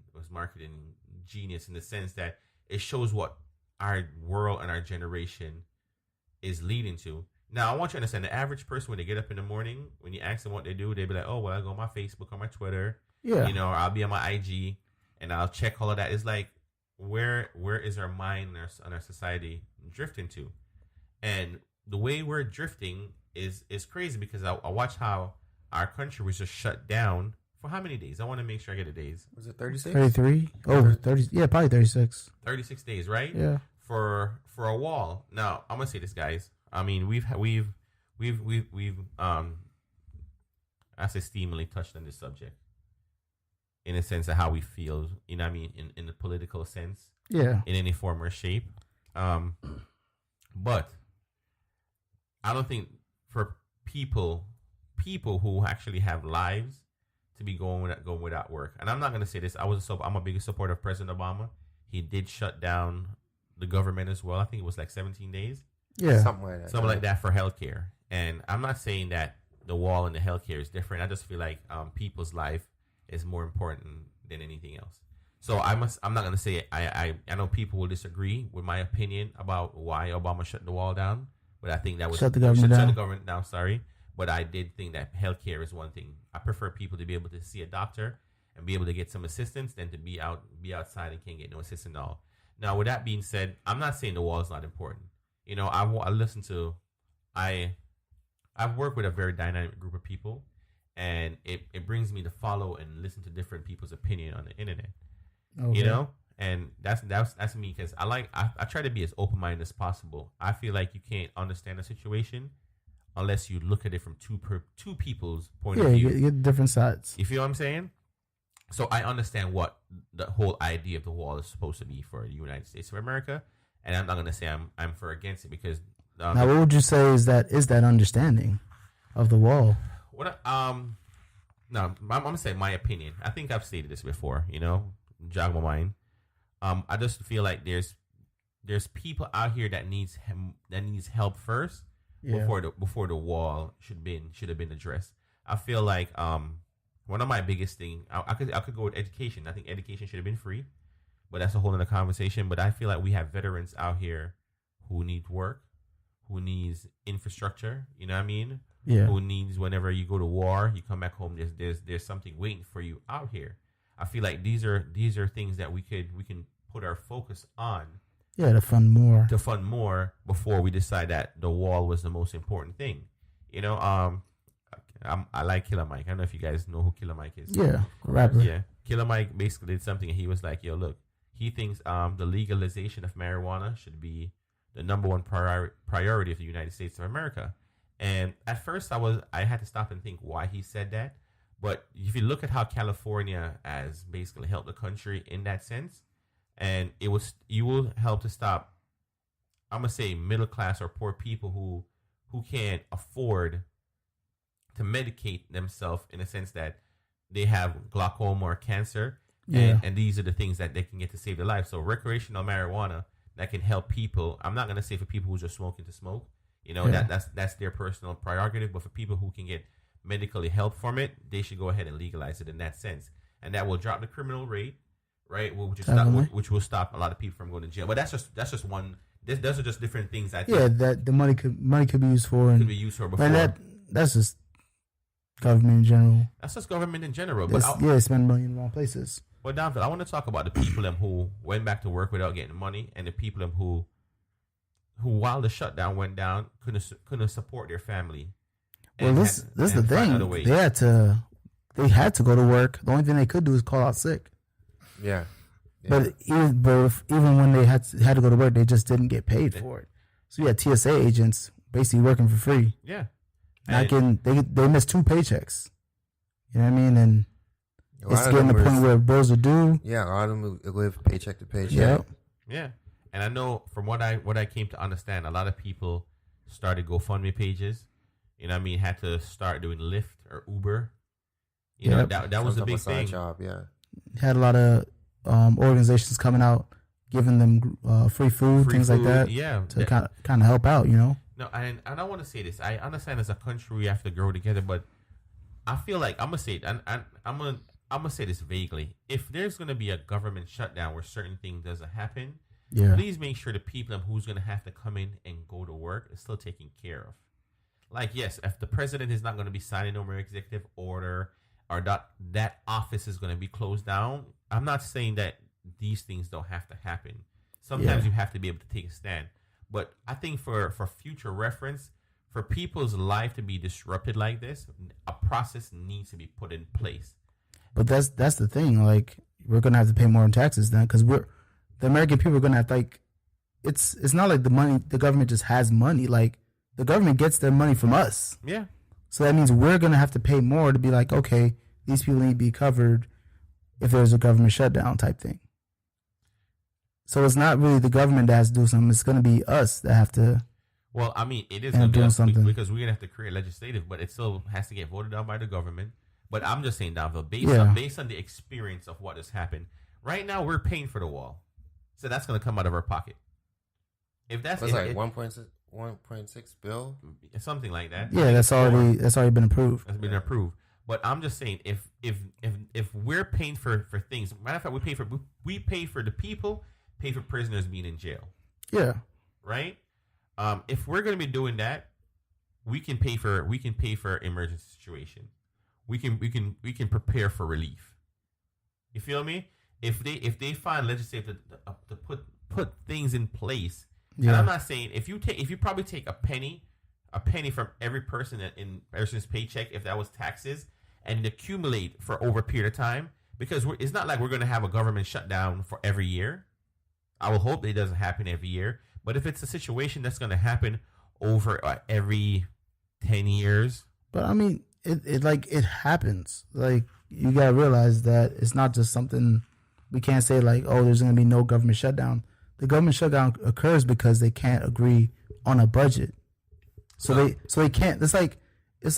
genius in the sense that it shows what our world and our generation is leading to. Now, I want you to understand, the average person, when they get up in the morning, when you ask them what they do, they be like, oh, well, I go on my Facebook, on my Twitter, or I'll be on my IG, and I'll check all of that. It's like, where is our mind and our society drifting to? And the way we're drifting is crazy, because I watch how our country was just shut down for how many days? I want to make sure I get the days. Was it 36? 33? Oh, 30. Yeah, probably 36. 36 days, right? Yeah. For a wall. Now, I'm gonna say this, guys. I mean, we've I say steamily touched on this subject in a sense of how we feel. You know what I mean? In the political sense. Yeah. In any form or shape. But I don't think for people who actually have lives to be going without work. And I'm not going to say this. I'm a big supporter of President Obama. He did shut down the government as well. I think it was like 17 days. Yeah. Something like that for healthcare. And I'm not saying that the wall and the healthcare is different. I just feel like people's life is more important than anything else. So I'm not going to say it. I know people will disagree with my opinion about why Obama shut the wall down, but I think that was shut the government down. Sorry. But I did think that healthcare is one thing. I prefer people to be able to see a doctor and be able to get some assistance than to be outside and can't get no assistance at all. Now, with that being said, I'm not saying the wall is not important. You know, I've worked with a very dynamic group of people, and it brings me to follow and listen to different people's opinion on the internet. Okay. You know, and that's me, because I try to be as open minded as possible. I feel like you can't understand a situation unless you look at it from two people's point of view. You get different sides. You feel what I'm saying? So I understand what the whole idea of the wall is supposed to be for the United States of America, and I'm not going to say I'm for or against it, because now what would you say is that understanding of the wall? No, I'm going to say my opinion. I think I've stated this before. You know, jog my mind. I just feel like there's people out here that needs help first. Yeah. Before the wall should have been addressed. I feel like one of my biggest thing, I could go with education. I think education should have been free, but that's a whole other conversation. But I feel like we have veterans out here who need work, who needs infrastructure. You know what I mean? Yeah. Who needs, whenever you go to war, you come back home, there's something waiting for you out here. I feel like these are things that we can put our focus on. Yeah, to fund more before we decide that the wall was the most important thing. You know, I like Killer Mike. I don't know if you guys know who Killer Mike is. Yeah, rapper. Yeah, Killer Mike basically did something, and he was like, yo, look, he thinks the legalization of marijuana should be the number one priority of the United States of America. And at first I had to stop and think why he said that. But if you look at how California has basically helped the country in that sense, and you will help to stop, I'm gonna say, middle class or poor people who can't afford to medicate themselves, in a sense that they have glaucoma or cancer, and these are the things that they can get to save their life. So recreational marijuana that can help people. I'm not gonna say for people who's just smoking to smoke, you know, that's their personal prerogative. But for people who can get medically help from it, they should go ahead and legalize it in that sense, and that will drop the criminal rate. Right, which will stop a lot of people from going to jail. But that's just one those are just different things. I think Yeah, that the money could be used for, and could be used for before. that's just government in general. That's just government in general. But They spend money in the wrong places. But Donville, I want to talk about the people who went back to work without getting money, and the people who while the shutdown went down couldn't support their family. Well, this is the thing. They had to go to work. The only thing they could do is call out sick. Yeah. But even when they had to go to work, they just didn't get paid for it. So you had TSA agents basically working for free. Yeah. Not getting, they missed 2 paychecks. You know what I mean? And it's getting to the point where bills are due. Yeah, a lot of them live paycheck to paycheck. Yep. Yeah. And I know from what I came to understand, a lot of people started GoFundMe pages. You know what I mean? Had to start doing Lyft or Uber. You know, that was a big thing. Job, yeah. Had a lot of organizations coming out, giving them free food, things like that. Yeah. To kind of help out, you know? No, and I want to say this. I understand as a country we have to grow together, but I feel like I'm gonna say it, and I'm gonna say this vaguely. If there's gonna be a government shutdown where certain things doesn't happen, please make sure the people who's gonna have to come in and go to work is still taken care of. Like, yes, if the president is not gonna be signing no more executive order or that office is gonna be closed down, I'm not saying that these things don't have to happen. Sometimes you have to be able to take a stand. But I think for future reference, for people's life to be disrupted like this, a process needs to be put in place. But that's the thing. Like, we're gonna have to pay more in taxes then, because the American people are gonna have to, like, it's not like the government just has money. Like, the government gets their money from us. Yeah. So that means we're gonna have to pay more to be like, okay, these people need to be covered if there's a government shutdown type thing. So it's not really the government that has to do something. It's going to be us that have to. Well, I mean, it is going to do something because we're going to have to create legislative, but it still has to get voted on by the government. But I'm just saying, Donville, based on the experience of what has happened, right now we're paying for the wall, so that's going to come out of our pocket. If that's like 1.6 bill, something like that. Yeah, that's already been approved. That's been approved. But I'm just saying, if we're paying for things, matter of fact, we pay for the people. Pay for prisoners being in jail. Yeah. Right? If we're going to be doing that, we can pay for emergency situation. We can prepare for relief. You feel me? If they find legislative to put things in place, and I'm not saying if you probably take a penny from every person in person's paycheck, if that was taxes, and accumulate for over a period of time, because it's not like we're going to have a government shutdown for every year. I will hope it doesn't happen every year. But if it's a situation that's going to happen over every 10 years. But I mean, it happens. Like, you got to realize that it's not just something we can't say like, oh, there's going to be no government shutdown. The government shutdown occurs because they can't agree on a budget. So they can't. It's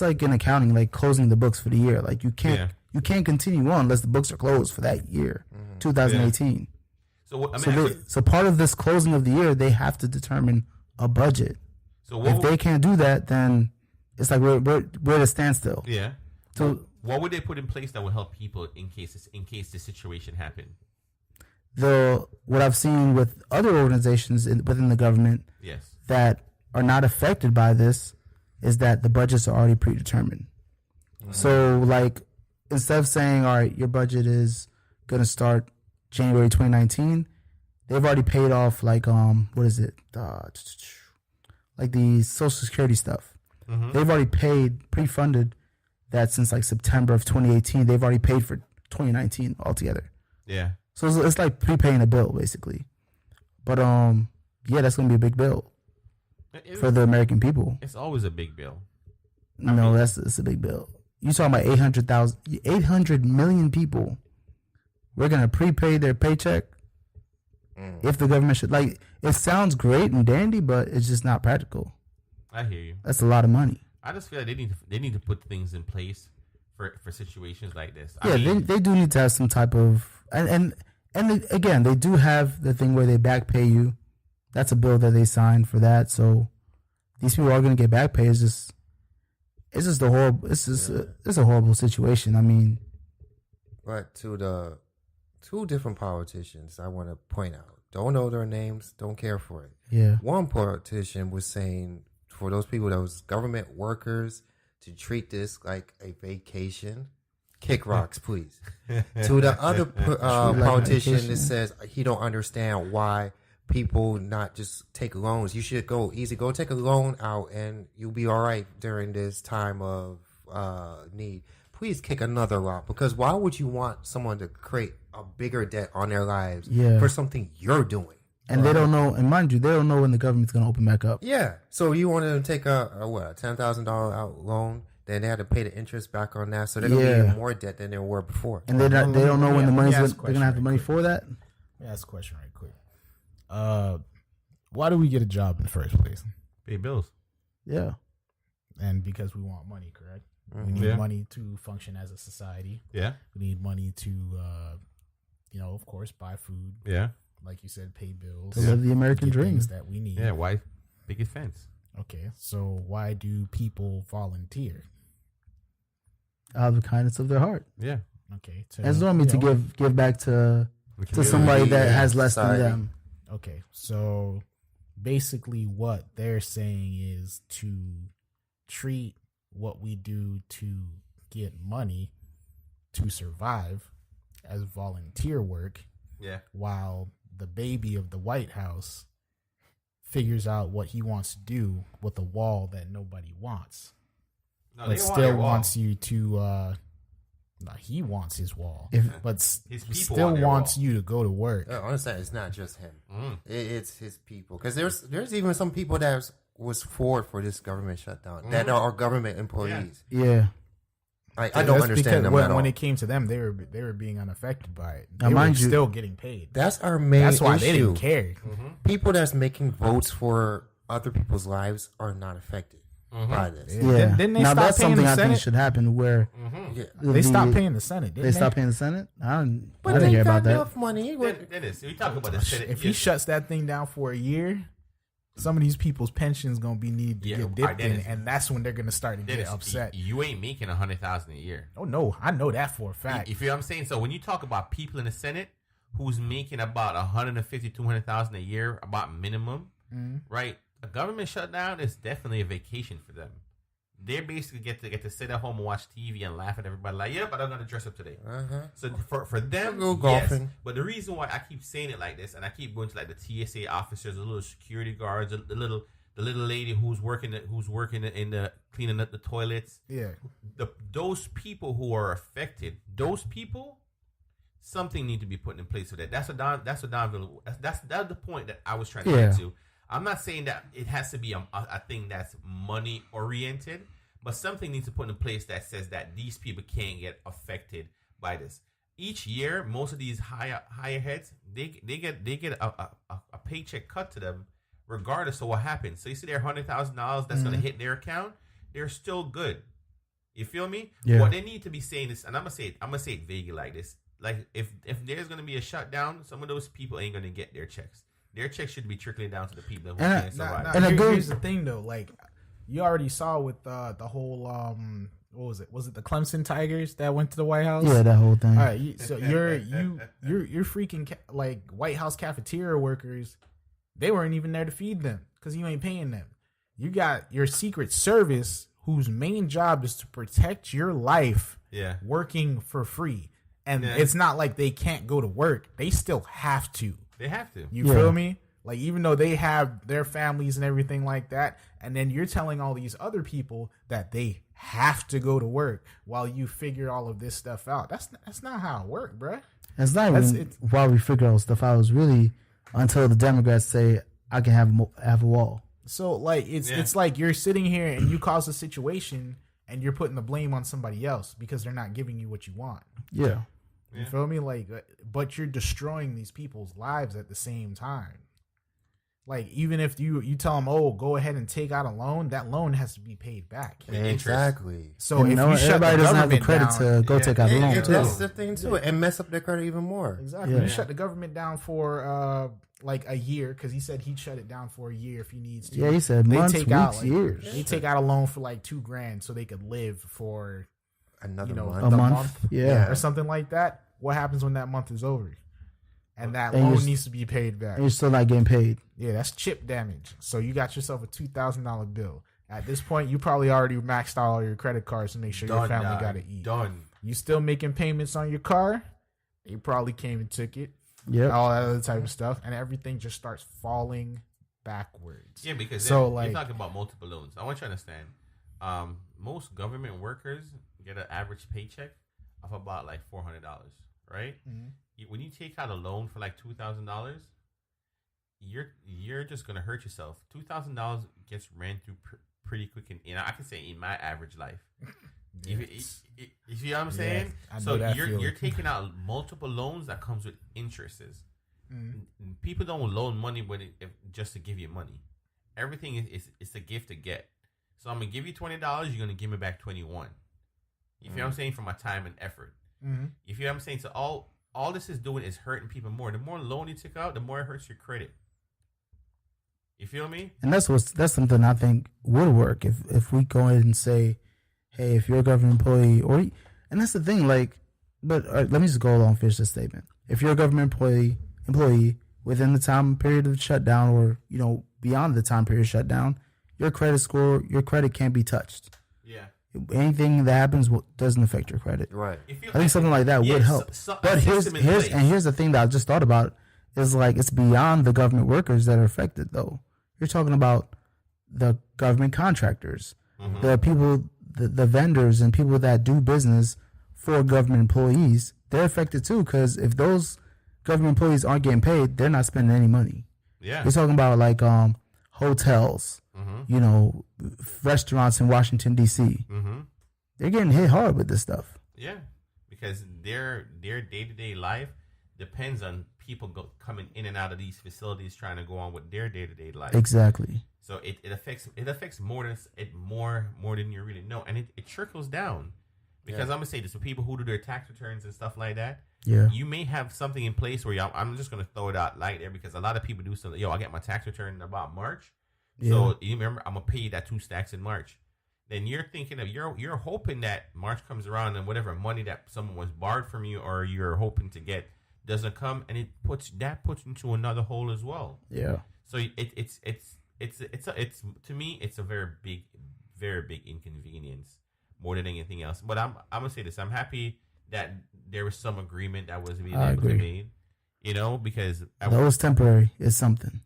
like in accounting, like closing the books for the year. Like, you can't continue on unless the books are closed for that year, 2018. Yeah. So part of this closing of the year, they have to determine a budget. So if they can't do that, then it's like we're at a standstill. Yeah. So what would they put in place that would help people in case this situation happened? What I've seen with other organizations within the government, that are not affected by this, is that the budgets are already predetermined. Mm-hmm. So, like, instead of saying, all right, your budget is going to start January 2019, they've already paid off, like, what is it? Like the Social Security stuff. Mm-hmm. They've already paid, pre-funded that since like September of 2018. They've already paid for 2019 altogether. Yeah. So it's like prepaying a bill, basically. But, that's going to be a big bill for the American people. It's always a big bill. It's a big bill. You're talking about 800 million people. We're going to prepay their paycheck if the government should. Like, it sounds great and dandy, but it's just not practical. I hear you. That's a lot of money. I just feel like they need to put things in place for situations like this. They do need to have some type of... And again, they do have the thing where they back pay you. That's a bill that they signed for that. So these people are going to get back pay. It's a horrible situation. I mean... But to the two different politicians I want to point out. Don't know their names. Don't care for it. Yeah. One politician was saying for those people that was government workers to treat this like a vacation. Kick rocks, please. To the other politician that says he don't understand why people not just take loans. You should go easy. Go take a loan out and you'll be all right during this time of need. Please kick another rock, because why would you want someone to create a bigger debt on their lives for something you're doing? And they don't know, and mind you, they don't know when the government's going to open back up. Yeah. So you want to take a $10,000 out loan, then they had to pay the interest back on that. So they're going to be in more debt than they were before. And they don't know when the money's they're going to have the money for that. Let me ask a question right quick. Why do we get a job in the first place? Pay bills. Yeah. And because we want money, correct? We need money to function as a society. Yeah. We need money to, of course, buy food. Yeah. Like you said, pay bills. To live the American dream. Things that we need. Yeah. Why picket fence? Okay. So why do people volunteer? Out of the kindness of their heart. Yeah. Okay. It's normally to give back to somebody that has less than them. Okay. So basically what they're saying is to treat what we do to get money to survive as volunteer work. Yeah. While the baby of the White House figures out what he wants to do with a wall that nobody wants. No, but still wants you to he wants his wall. But his people still wants you to go to work. Honestly, it's not just him. It's his people. Because there's even some people that was for this government shutdown that are government employees. Yeah. I don't understand them at all. When it came to them, they were being unaffected by it. Now, They were mind you, still getting paid. That's our main That's why issue. they didn't care. People that's making votes for other people's lives are not affected by this. Yeah. Didn't they now stop that's paying something the I think Senate? should happen where They stopped paying the Senate. Didn't They stopped paying the Senate? I didn't But hear they about got that. enough money. Dennis, we talk about the Senate. If he shuts that thing down for a year, some of these people's pensions gonna be needed to get dipped in, and that's when they're gonna start to get upset. You ain't making $100,000 a year. Oh no, I know that for a fact. You feel what I'm saying? So when you talk about people in the Senate who's making about $150,000, $200,000 a year, about minimum, right? A government shutdown is definitely a vacation for them. They basically get to sit at home and watch TV and laugh at everybody like, yeah, but I'm gonna dress up today. So for them, go golfing. Yes. But the reason why I keep saying it like this, and I keep going to like the TSA officers, the little security guards, the little lady who's working in the cleaning up the toilets. Yeah, those people who are affected, those people, something need to be put in place for that. That's the point that I was trying to get to. I'm not saying that it has to be a thing that's money oriented, but something needs to put in place that says that these people can't get affected by this. Each year, most of these higher heads, they get a paycheck cut to them, regardless of what happens. So you see their $100,000 that's going to hit their account, they're still good. You feel me? Yeah. What they need to be saying is, and I'm gonna say it vaguely like this: like if there's going to be a shutdown, some of those people ain't going to get their checks. Their checks should be trickling down to the people who can't survive. Here's the thing, though. Like, you already saw with the whole what was it? Was it the Clemson Tigers that went to the White House? Yeah, that whole thing. All right, so you're freaking like White House cafeteria workers. They weren't even there to feed them because you ain't paying them. You got your Secret Service, whose main job is to protect your life, working for free. And it's not like they can't go to work. They still have to. They have to. You feel me? Like, even though they have their families and everything like that, and then you're telling all these other people that they have to go to work while you figure all of this stuff out. That's not how it works, bruh. It's not even while we figure all stuff out. It's really until the Democrats say, I can have a wall. So, like, it's like you're sitting here and you cause a situation and you're putting the blame on somebody else because they're not giving you what you want. Yeah. You feel me? Like, but you're destroying these people's lives at the same time. Like, even if you tell them, oh, go ahead and take out a loan, that loan has to be paid back. Exactly. So if you shut everybody the doesn't have the government credit down, to go take out a loan. That's the thing too, and mess up their credit even more. Exactly. You shut the government down for like a year, because he said he'd shut it down for a year if he needs to. Yeah, he said months, weeks, years. They take out a loan for like $2,000 so they could live for another month. A month. Yeah. Or something like that. What happens when that month is over? and that And loan you're- needs to be paid back. And you're still not getting paid. Yeah, that's chip damage. So you got yourself a $2,000 bill. At this point, you probably already maxed out all your credit cards to make sure your family got to eat. Done. You still making payments on your car? They probably came and took it. Yeah. All that other type of stuff, and everything just starts falling backwards. Yeah, because So, then like- you're talking about multiple loans. I want you to understand. Most government workers get an average paycheck of about like $400, right? When you take out a loan for like $2,000, you're just gonna hurt yourself. $2,000 gets ran through pretty quick, and I can say in my average life. You see what I'm saying? I know So that you're feeling. taking out multiple loans that comes with interests. People don't loan money just to give you money. Everything is a gift to get. So I'm gonna give you $20. You're gonna give me back 21. You feel what I'm saying? For my time and effort. You feel what I'm saying? So all this is doing is hurting people more. The more loan you take out, the more it hurts your credit. You feel me? And that's something I think would work if we go ahead and say, hey, if you're a government employee, and that's the thing, like, but let me just go along and finish this statement. If you're a government employee within the time period of shutdown, or beyond the time period shutdown, your credit can't be touched. Yeah. Anything that happens doesn't affect your credit. Right. I think something like that would help. But here's the thing that I just thought about is, like, it's beyond the government workers that are affected, though. You're talking about the government contractors, the people, the vendors, and people that do business for government employees. They're affected too, because if those government employees aren't getting paid, they're not spending any money. Yeah. You're talking about like hotels, restaurants in Washington D.C. They're getting hit hard with this stuff. Yeah, because their day-to-day life depends on people coming in and out of these facilities trying to go on with their day-to-day life. Exactly. So it affects more than you really know, and it trickles down. Because I'm gonna say this: for people who do their tax returns and stuff like that, you may have something in place where I'm just gonna throw it out light there, because a lot of people do something. I get my tax return in about March, so you remember I'm gonna pay you that 2 stacks in March. Then you're thinking of you're hoping that March comes around and whatever money that someone was borrowed from you or you're hoping to get doesn't come, and it puts into another hole as well. Yeah. So it's to me it's a very big inconvenience more than anything else. But I'm gonna say this: I'm happy that there was some agreement that was being able to be made. Because that was temporary. It's something.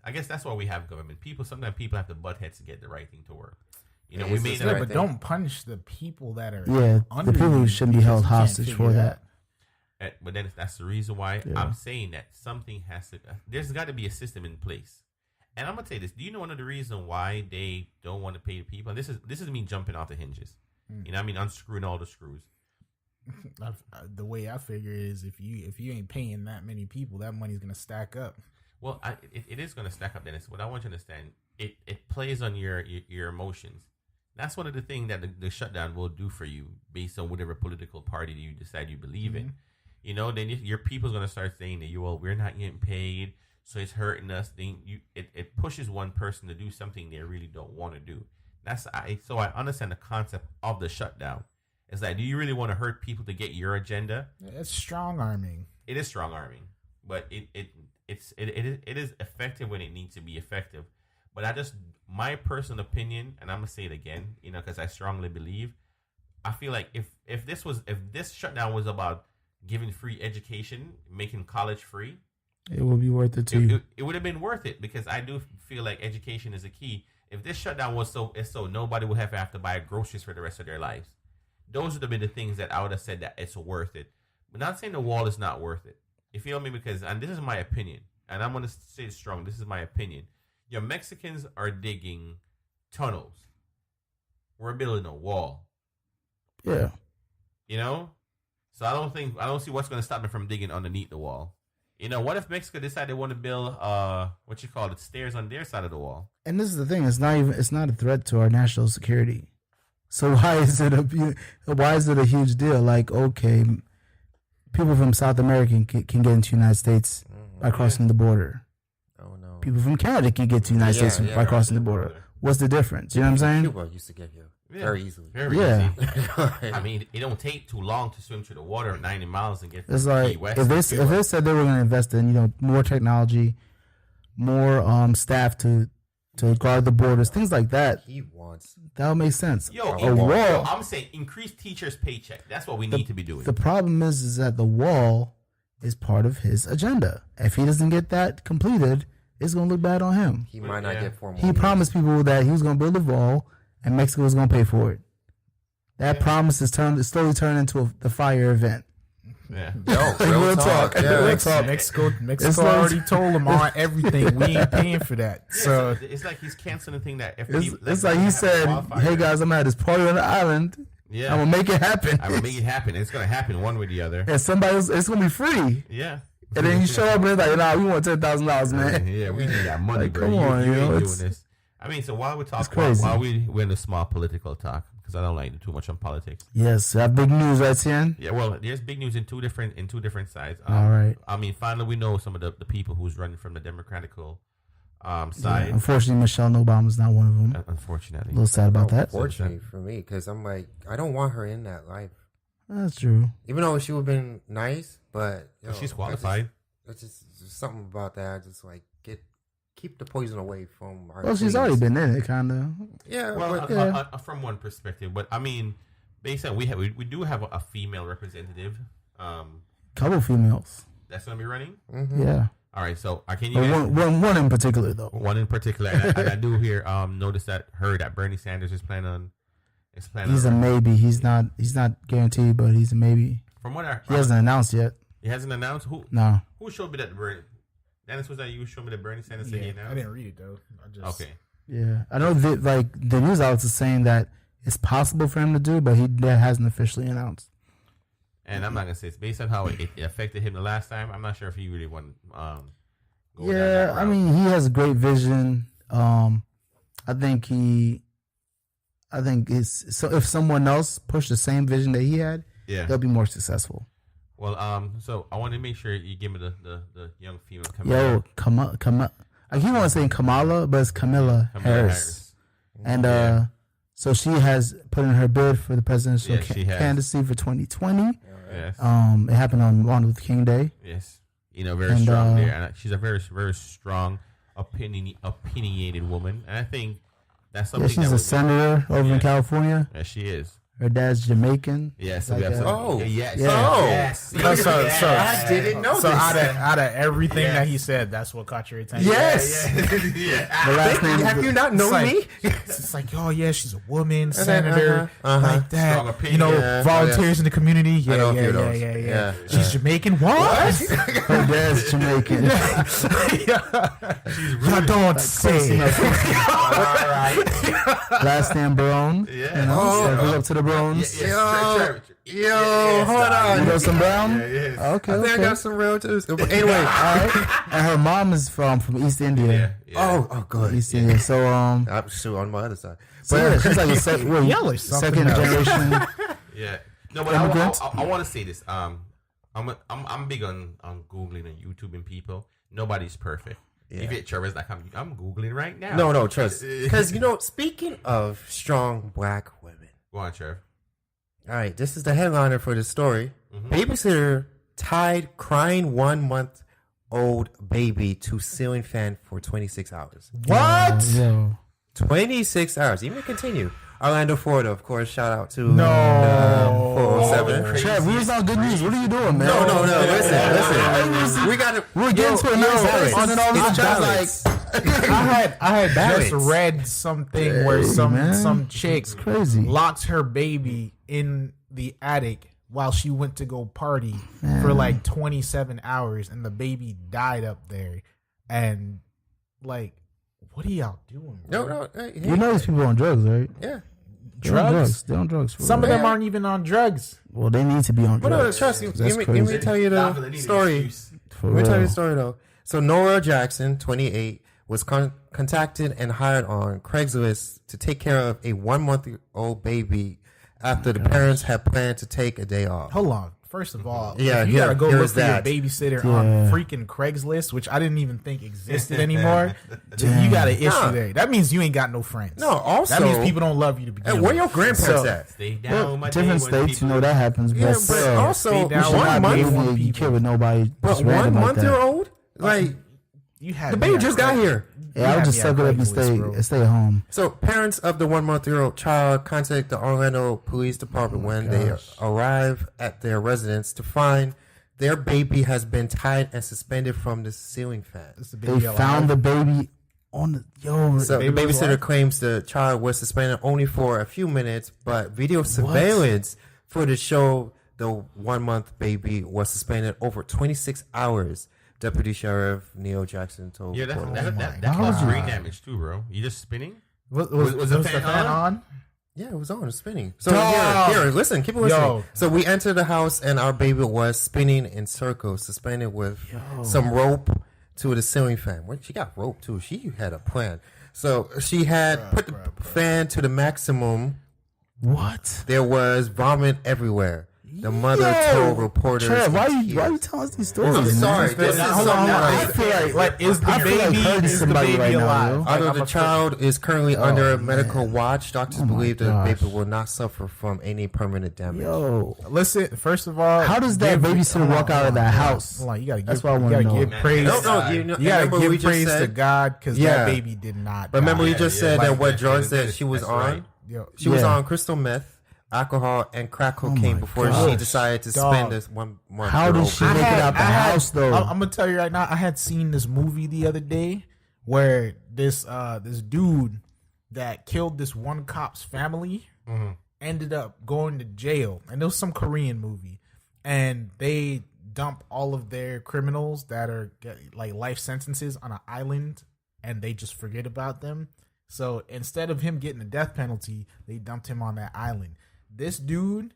I guess that's why we have government. Sometimes people have to butt heads to get the right thing to work. Yeah, We made that. But don't punish the people that are The people who shouldn't be held hostage for that. But then that's the reason why I'm saying that something has to. There's got to be a system in place. And I'm gonna tell you this: do you know one of the reasons why they don't want to pay the people? And this is me jumping off the hinges. Unscrewing all the screws. The way I figure is if you ain't paying that many people, that money's gonna stack up. Well, it is going to stack up, Dennis. What I want you to understand, it plays on your emotions. That's one of the things that the shutdown will do for you, based on whatever political party you decide you believe in. Then your people's going to start saying that we're not getting paid, so it's hurting us. Then it pushes one person to do something they really don't want to do. So I understand the concept of the shutdown. It's like, do you really want to hurt people to get your agenda? It's strong arming. It is strong arming, but it is effective when it needs to be effective. But my personal opinion, and I'm gonna say it again, because I strongly believe, I feel like if this shutdown was about giving free education, making college free, it would be worth it too. It would have been worth it, because I do feel like education is a key. If this shutdown was so nobody would have to buy groceries for the rest of their lives, those would have been the things that I would have said that it's worth it. But not saying the wall is not worth it. You feel me? And this is my opinion, and I'm going to say it strong. This is my opinion. Your Mexicans are digging tunnels. We're building a wall. Yeah. So I don't see what's going to stop them from digging underneath the wall. What if Mexico decide they want to build stairs on their side of the wall? And this is the thing: it's not a threat to our national security. So why is it a huge deal? Like, okay, people from South America can get into the United States by crossing the border. Oh no. People from Canada can get to the United States by crossing the border. what's the difference? You know what I'm saying? Cuba used to get here very easily. Very Yeah. easy. I mean, it don't take too long to swim through the water 90 miles and get It's from like Key West if to they Cuba. said they were going to invest in more technology, more staff to guard the borders, things like that. He wants. That would make sense. Yo, A wall. I'm saying increase teachers' paycheck. That's what we need to be doing. The problem is that the wall is part of his agenda. If he doesn't get that completed, it's going to look bad on him. He might not get 4 more. He promised people that he was going to build a wall and Mexico was going to pay for it. That promise is slowly turned into the FYRE event. Yeah. Yo, Real talk. Yeah. Real talk. Mexico It's like- already told him on everything. We ain't paying for that. So So it's like he's canceling the thing that if It's like he said, "Hey guys, I'm at this party on the island. Yeah. I'm gonna make it happen. I will make it happen. It's gonna happen one way or the other. And it's gonna be free." Yeah. And then you show up and it's like, "Nah, we want $10,000, man." Yeah, we need that money, Like, bro. come on, you you know, ain't it's- doing this. I mean, so while we're talking, crazy. while we're in a small political talk, because I don't like too much on politics. Yes, that big news, right, Tien? Yeah, well, there's big news in two different sides. All right. I mean, finally, we know some of the people who's running from the Democratical Yeah, side. unfortunately, Michelle Obama's not one of them. A Unfortunately, little sad about that. Fortunately for me, because I'm like, I don't want her in that life. That's true. Even though she would have been nice, but yo, she's qualified. It's just something about that. I just like keep the poison away from her. Well, she's please. already been in it, kind of. Yeah, Well, but from one perspective, but I mean, based on we do have a female representative. Couple females. That's gonna be running. Yeah. All right, so can you But guys, one in particular, though. one in particular, and I do hear notice that Bernie Sanders is planning on. He's a maybe. He's not guaranteed, but he's a maybe. From what He hasn't announced yet. he hasn't announced No. who showed me that Bernie. Dennis, was that you showed me that Bernie Sanders said he yeah, announced? I didn't read it though. I just Okay. Yeah, I know that the news outlets is saying that it's possible for him to do, but that hasn't officially announced. And I'm not gonna say it's based on how it affected him the last time. I'm not sure if he really want. Go down Yeah, that I route. mean, he has a great vision. I think it's so if someone else pushed the same vision that he had, yeah. they'll be more successful. Well, so I want to make sure you give me the young female coming Yo, out. Kamala. I keep want to say Kamala, but it's Kamala Harris. And so she has put in her bid for the presidential Yes, she has. candidacy for 2020. Yes. It happened on Martin Luther King Day. Yes. Very And, strong there, and she's a very, very strong, opinionated woman, and I think that's something. Yeah, she's a senator over in California. Yeah, she is. Her dad's Jamaican. Yes. So Like we have that. some, Oh. yes. Yeah. Oh. Yes. So I didn't know So this. out of everything that he said, that's what caught your attention. Yes. Yeah. The last name. Have you not known like- me? It's like, oh yeah, she's a woman, senator, like that. Strong opinion. Yeah. Volunteers in the community. I Yeah, know a yeah, few of yeah, those. yeah, yeah, Yeah. She's Jamaican. What? Her dad's Jamaican. I don't say. All right. Last name Brown. Yeah. You know, Oh. so big up to the Browns. Yo, hold on. You know some Brown? Yes. Okay, I think I okay. got some relatives. Anyway, All right. And her mom is from East India. oh, good. East India. So I'm still on my other side. so yeah, she's like a Yell or something second else. generation. Yeah. No, but Immigrant? I want to say this. I'm big on Googling and YouTubing people. Nobody's perfect. Yeah. If it Trevor's like I'm Googling right now. No, trust. Because, speaking of strong black women. Go on, Trev. All right, this is the headliner for the story. Mm-hmm. Babysitter tied crying 1-month-old baby to ceiling fan for 26 hours. What? Yo. 26 hours. Even continue. Orlando, Florida, of course. Shout out to No. 407. Trev, we was on good news. What are you doing, man? No. Listen. We got to. We're getting to a nice place, and then all of a sudden, balance. I had Balance. just read something where man. some chick crazy. locked her baby in the attic while she went to go party for like 27 hours, and the baby died up there. And like, what are y'all doing? Bro? No. Hey, You know these people on drugs, right? yeah. They're on Drugs? They're on drugs. For Some of real. them aren't even on drugs. Well, they need to be on But no, drugs. trust me. That's Let me crazy. tell you Nah, but they the need an story. excuse. For Let me tell you real. the story though. So Nora Jackson, 28, was contacted and hired on Craigslist to take care of a 1-month-old baby after the parents had planned to take a day off. Hold on. first of all, Yeah, you gotta go look here's for that. your babysitter on freaking Craigslist, which I didn't even think existed anymore. You got an issue there. That means you ain't got no friends. No, also that means people don't love you to begin with. where your grandparents So- at? Stay down, my Different day when states, you people- know that happens. Yeah, But but still, also stay you down should with not my be people. able to kill with nobody. But just 1 random like month that. year old, like You had the me baby at just got Craig- here. you Yeah, I had would just me suck at it up and Craigslist, stay at home. So parents of the 1 month year old child contact the Orlando Police Department when they arrive at their residence to find their baby has been tied and suspended from the ceiling fan. Is the They baby alive? found the baby on the So the baby was babysitter alive? claims the child was suspended only for a few minutes, but video surveillance footage showed the 1 month baby was suspended over 26 hours. Deputy Sheriff Neil Jackson told Yeah, that God. caused brain damage too, bro. You just spinning? Was the the fan fan on? on? Yeah, it was on, it was spinning. So Dog. here, listen, keep it listening. Yo. So we entered the house and our baby was spinning in circles, suspended with some rope to the ceiling fan. Well, she got rope too. She had a plan. So she had put the fan to the maximum. What? There was vomit everywhere. The mother told reporters. Trev, why in you tears. telling us these stories? I'm man? sorry. This is Hold on, something I feel like is the I feel like baby hurting is the somebody baby right now, alive? yo. Like, Although I'm the a- child is currently under medical watch, doctors Oh my believe the gosh. baby will not suffer from any permanent damage. Yo, Listen, first of all, how does that babysitter walk out of that house? Hold on, you gotta give, That's what I you wanna gotta know. give praise. No, you You remember gotta we give just praise to said- God because Yeah. that baby did not. Remember, die. we just yeah, said like that what that. drugs that That's- she was that's on. right. Yo, She was Yeah. on crystal meth, alcohol, and crack cocaine my before she gosh. decided to Dog. spend this 1 month. How did she make it out the house though? I'm gonna tell you right now. I had seen this movie the other day where this dude that killed this one cop's family ended up going to jail, and it was some Korean movie, and they dump all of their criminals that are like life sentences on an island, and they just forget about them. So instead of him getting a death penalty, they dumped him on that island. This dude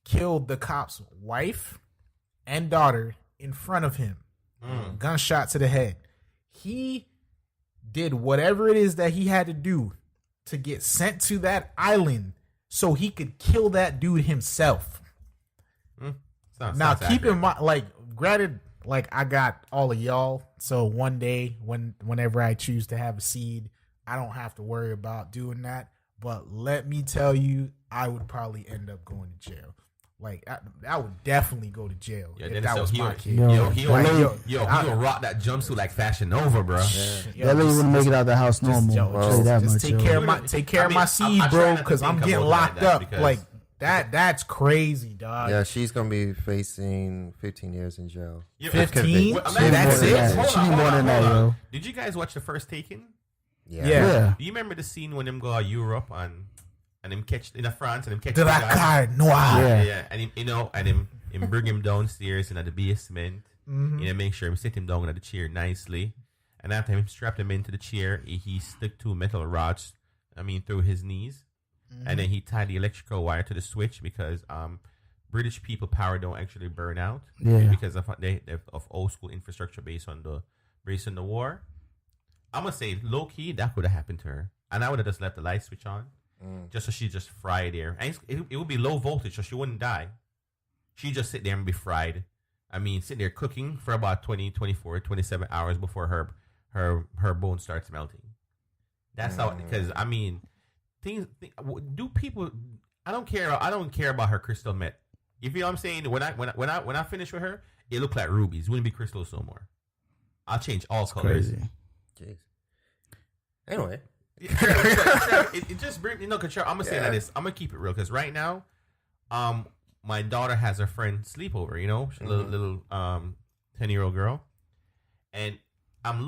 killed the cop's wife and daughter in front of him. Gunshot to the head. He did whatever it is that he had to do to get sent to that island so he could kill that dude himself. Now, keep in mind, like, granted, like, I got all of y'all, so one day, whenever I choose to have a seed, I don't have to worry about doing that. But let me tell you, I would probably end up going to jail. Like, I would definitely go to jail if that was my kid. He gonna rock that jumpsuit like Fashion Nova, bro. Yo, That lady just- wouldn't make it out the house normal. Yo, I'll tell you that just much, take yo. care of my I mean, seed, I try bro, not to because I'm think getting about it like locked that up. because- Like that's crazy, dog. Yeah, she's gonna be facing 15 years in jail. 15? Well, She need That's more it? than that. Hold She on, need more hold than on, that, hold on. yo. Did you guys watch the first Taken? Yeah. Yeah. Do you remember the scene when them go to Europe and them catch in France and them catch De the la guy? carte noire. Yeah. Yeah, and him, and him bring him downstairs in the basement. Make sure him sit him down in the chair nicely, and after him strap him into the chair, he stuck two metal rods. Through his knees, and then he tied the electrical wire to the switch because British people power don't actually burn out. Yeah. Because of old school infrastructure based on the war. I'm gonna say low key that could have happened to her, and I would have just left the light switch on. Just so she just fried there. And it would be low voltage, so she wouldn't die. She just sit there and be fried. Sit there cooking for about 20, 24, 27 hours before her bone starts melting. That's how, because do people? I don't care about her crystal meth. You feel what I'm saying? When I finish with her, it looked like rubies. It wouldn't be crystals no more. I'll change all colors. Crazy. Jeez. Anyway. It just brings I'm gonna say that this. I'm gonna keep it real because right now, my daughter has her friend sleepover. She's a little 10-year-old girl, and I'm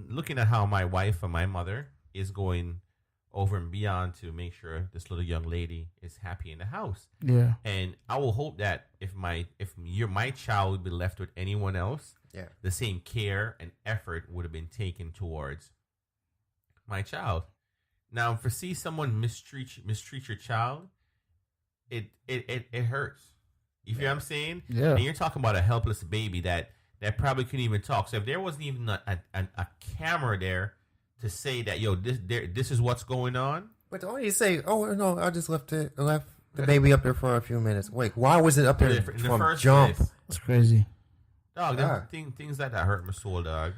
looking at how my wife and my mother is going over and beyond to make sure this little young lady is happy in the house. Yeah. And I will hope that if my child would be left with anyone else, the same care and effort would have been taken towards my child. Now, for see someone mistreat your child, it hurts. You feel what I'm saying? Yeah. And you're talking about a helpless baby that probably couldn't even talk. So if there wasn't even a camera there to say that, yo, this is what's going on. But don't you say, oh no, I just left the baby up there for a few minutes. Wait, why was it up there In the from first jump? place. It's crazy. Dog, Yeah. things like that hurt my soul, dog.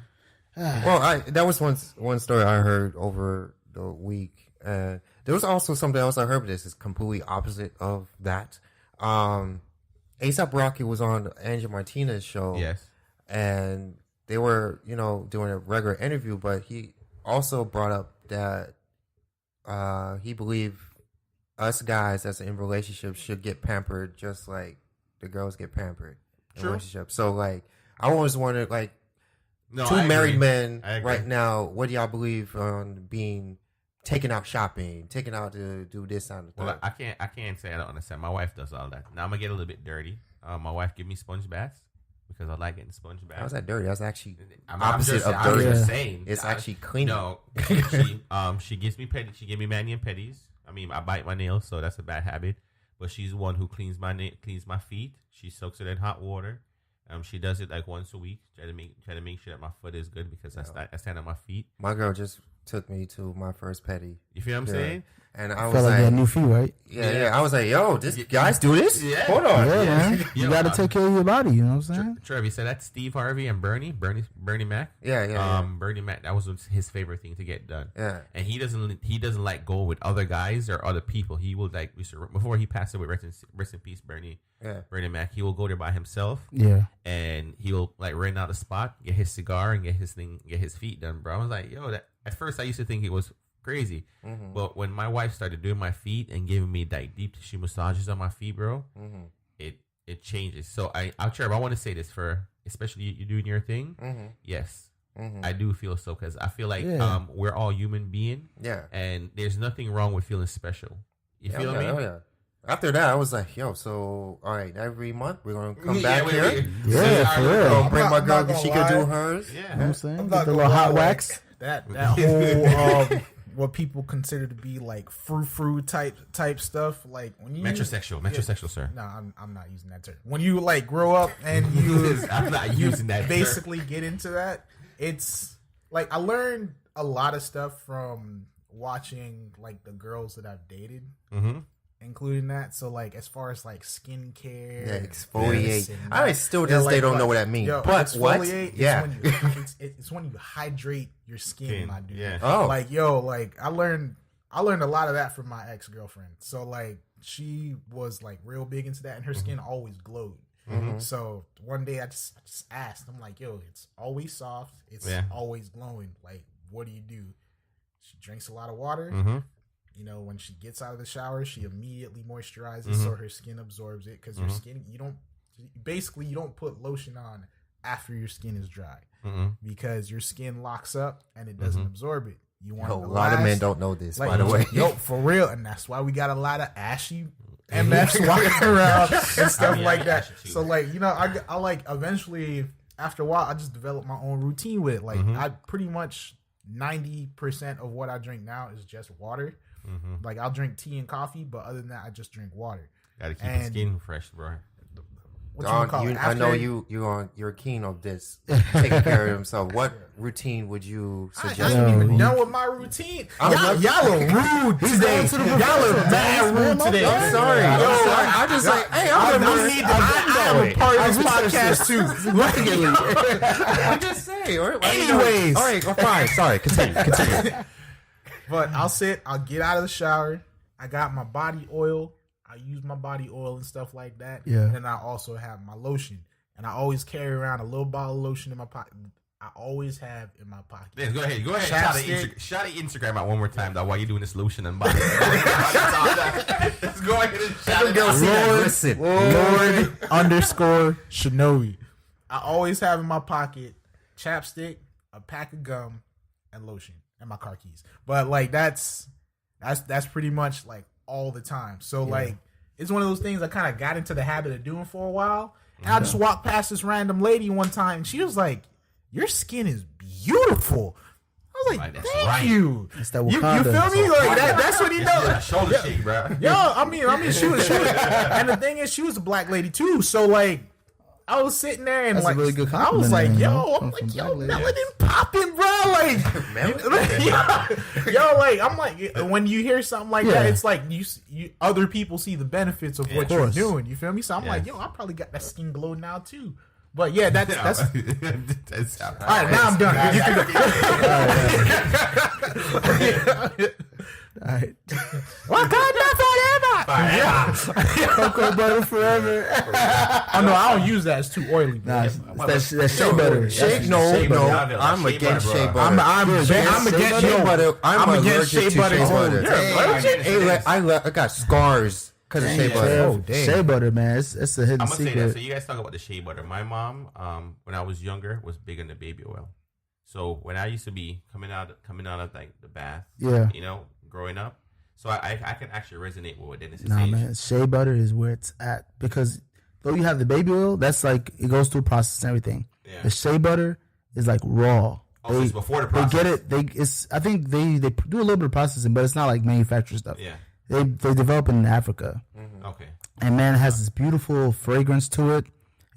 Well, that was one story I heard over the week. There was also something else I heard, but this is completely opposite of that. A$AP Rocky was on Angel Martinez's show. Yes. And they were, doing a regular interview, but he also brought up that he believed us guys that's in relationships should get pampered just like the girls get pampered in relationships. So, like, I always wondered, like, two married men right now, what do y'all believe on being taken out shopping, taken out to do this and that? Well, I can't say I don't understand. My wife does all that. Now I'm gonna get a little bit dirty. My wife give me sponge baths because I like getting sponge baths. How's that dirty? That's actually I'm opposite of I'm dirty. just saying. It's actually clean. No, she gives me she give me mani and pedis. I mean, I bite my nails, so that's a bad habit. But she's the one who cleans my feet. She soaks it in hot water. She does it like once a week. Try to make sure that my foot is good because I stand on my feet. My girl just took me to my first petty. You feel what I'm saying? And I was Felt like you had new feet, right? Yeah. I was like, yo, this guys do this? Yeah. Hold on. Yeah, man. You got to take care of your body. You know what I'm saying? Trev, you said that's Steve Harvey and Bernie Mac. Yeah. Bernie Mac, that was his favorite thing to get done. Yeah. And he doesn't like go with other guys or other people. He will like before he passed away, rest in peace, Bernie. Yeah. Bernie Mac. He will go there by himself. Yeah. And he will like rent out a spot, get his cigar, and get his feet done, bro. I was like, yo, at first I used to think it was crazy, but when my wife started doing my feet and giving me like deep tissue massages on my feet, bro, it changes. So Trevor, I want to say this for especially you doing your thing. Yes, I do feel so because I feel like we're all human beings. Yeah, and there's nothing wrong with feeling special. You feel me? Oh yeah. After that, I was like, yo, so, all right, every month we're going to come back here. Yeah, for real. I'll bring my girl, she could do hers. Yeah. You know what I'm saying? Get the little hot wax. That whole what people consider to be like frou type stuff, like when you metrosexual, sir. No, I'm not using that term. When you like grow up and you I'm not using that basically get into that, it's like I learned a lot of stuff from watching like the girls that I've dated. Including that, so like as far as like skincare, exfoliate. I still just they don't know what that means. Yo, but exfoliate, what? it's when you hydrate your skin, my dude. Yeah. Oh, Like I learned a lot of that from my ex-girlfriend. So like she was like real big into that, and her skin always glowed. So one day I just asked, I'm like, yo, it's always soft, it's always glowing. Like, what do you do? She drinks a lot of water. You know, when she gets out of the shower, she immediately moisturizes so her skin absorbs it. Because your skin, you don't put lotion on after your skin is dry because your skin locks up and it doesn't absorb it. You want a lot of men don't know this, by the way. Yo, for real, and that's why we got a lot of ashy MFs walking around and stuff like that. So like, you know, I like eventually after a while, I just developed my own routine with it. Like I pretty much 90% of what I drink now is just water. Like I'll drink tea and coffee, but other than that, I just drink water. Gotta keep the skin fresh, bro. I know you're keen on this, taking care of himself. What routine would you suggest? I ain't even done with my routine. Y'all are rude today. Y'all are mad rude today. I'm sorry. I'm just like, hey, I'm a part of this podcast too. I'm just saying. Anyways, all right, fine. Sorry, continue. But I'll get out of the shower. I got my body oil. I use my body oil and stuff like that. Yeah. And I also have my lotion. And I always carry around a little bottle of lotion in my pocket. I always have in my pocket. Yeah, go ahead. Shout out Instagram out one more time, though, while you're doing this lotion and body. Let's go ahead and shout it out. Lord _Shinobi. I always have in my pocket chapstick, a pack of gum, and lotion, and my car keys. But like that's pretty much like all the time. So like it's one of those things I kind of got into the habit of doing for a while. And I just walked past this random lady one time, and she was like, "Your skin is beautiful." I was like, "Thank you." It's that You Wakanda. feel me? Like that's what he does. Shoulder shake, bro. Yo, I mean, she was, and the thing is, she was a black lady too. So like, I was sitting there and That's a like, really good I was compliment, like, man, yo, from I'm like, yo, black lady. melanin popping, bro. Like, yo, like, I'm like, when you hear something like that, Yeah. it's like you other people see the benefits of what Of you're course. doing. You feel me? So I'm like, yo, I probably got that skin glow now too. But yeah, that's all right. Now I'm done. You can go. All right. Cocoa butter forever. Oh no, I don't use that. It's too oily. Nah, Bro. it's that shea butter. Shea, That's no, butter. I'm Shea against butter, shea bro. butter. I'm against Shea butter. I'm against allergic shea butter to shea too. butter. You're allergic? I got scars because of shea butter. Oh, damn. Shea butter, man. It's a hidden I'm gonna say that. So secret. you guys talk about the shea butter. My mom, when I was younger, was big on the baby oil. So when I used to be coming out of like the bath, Yeah. you know, growing up, so I can actually resonate with what Dennis is Nah, saying. man. Shea butter is where it's at because though you have the baby oil, that's like it goes through a process and everything. Yeah. The shea butter is like raw. Oh, so it's before the They process. get it. I think they do a little bit of processing, but it's not like manufactured stuff. Yeah. They develop it in Africa, Okay. and man, it has this beautiful fragrance to it.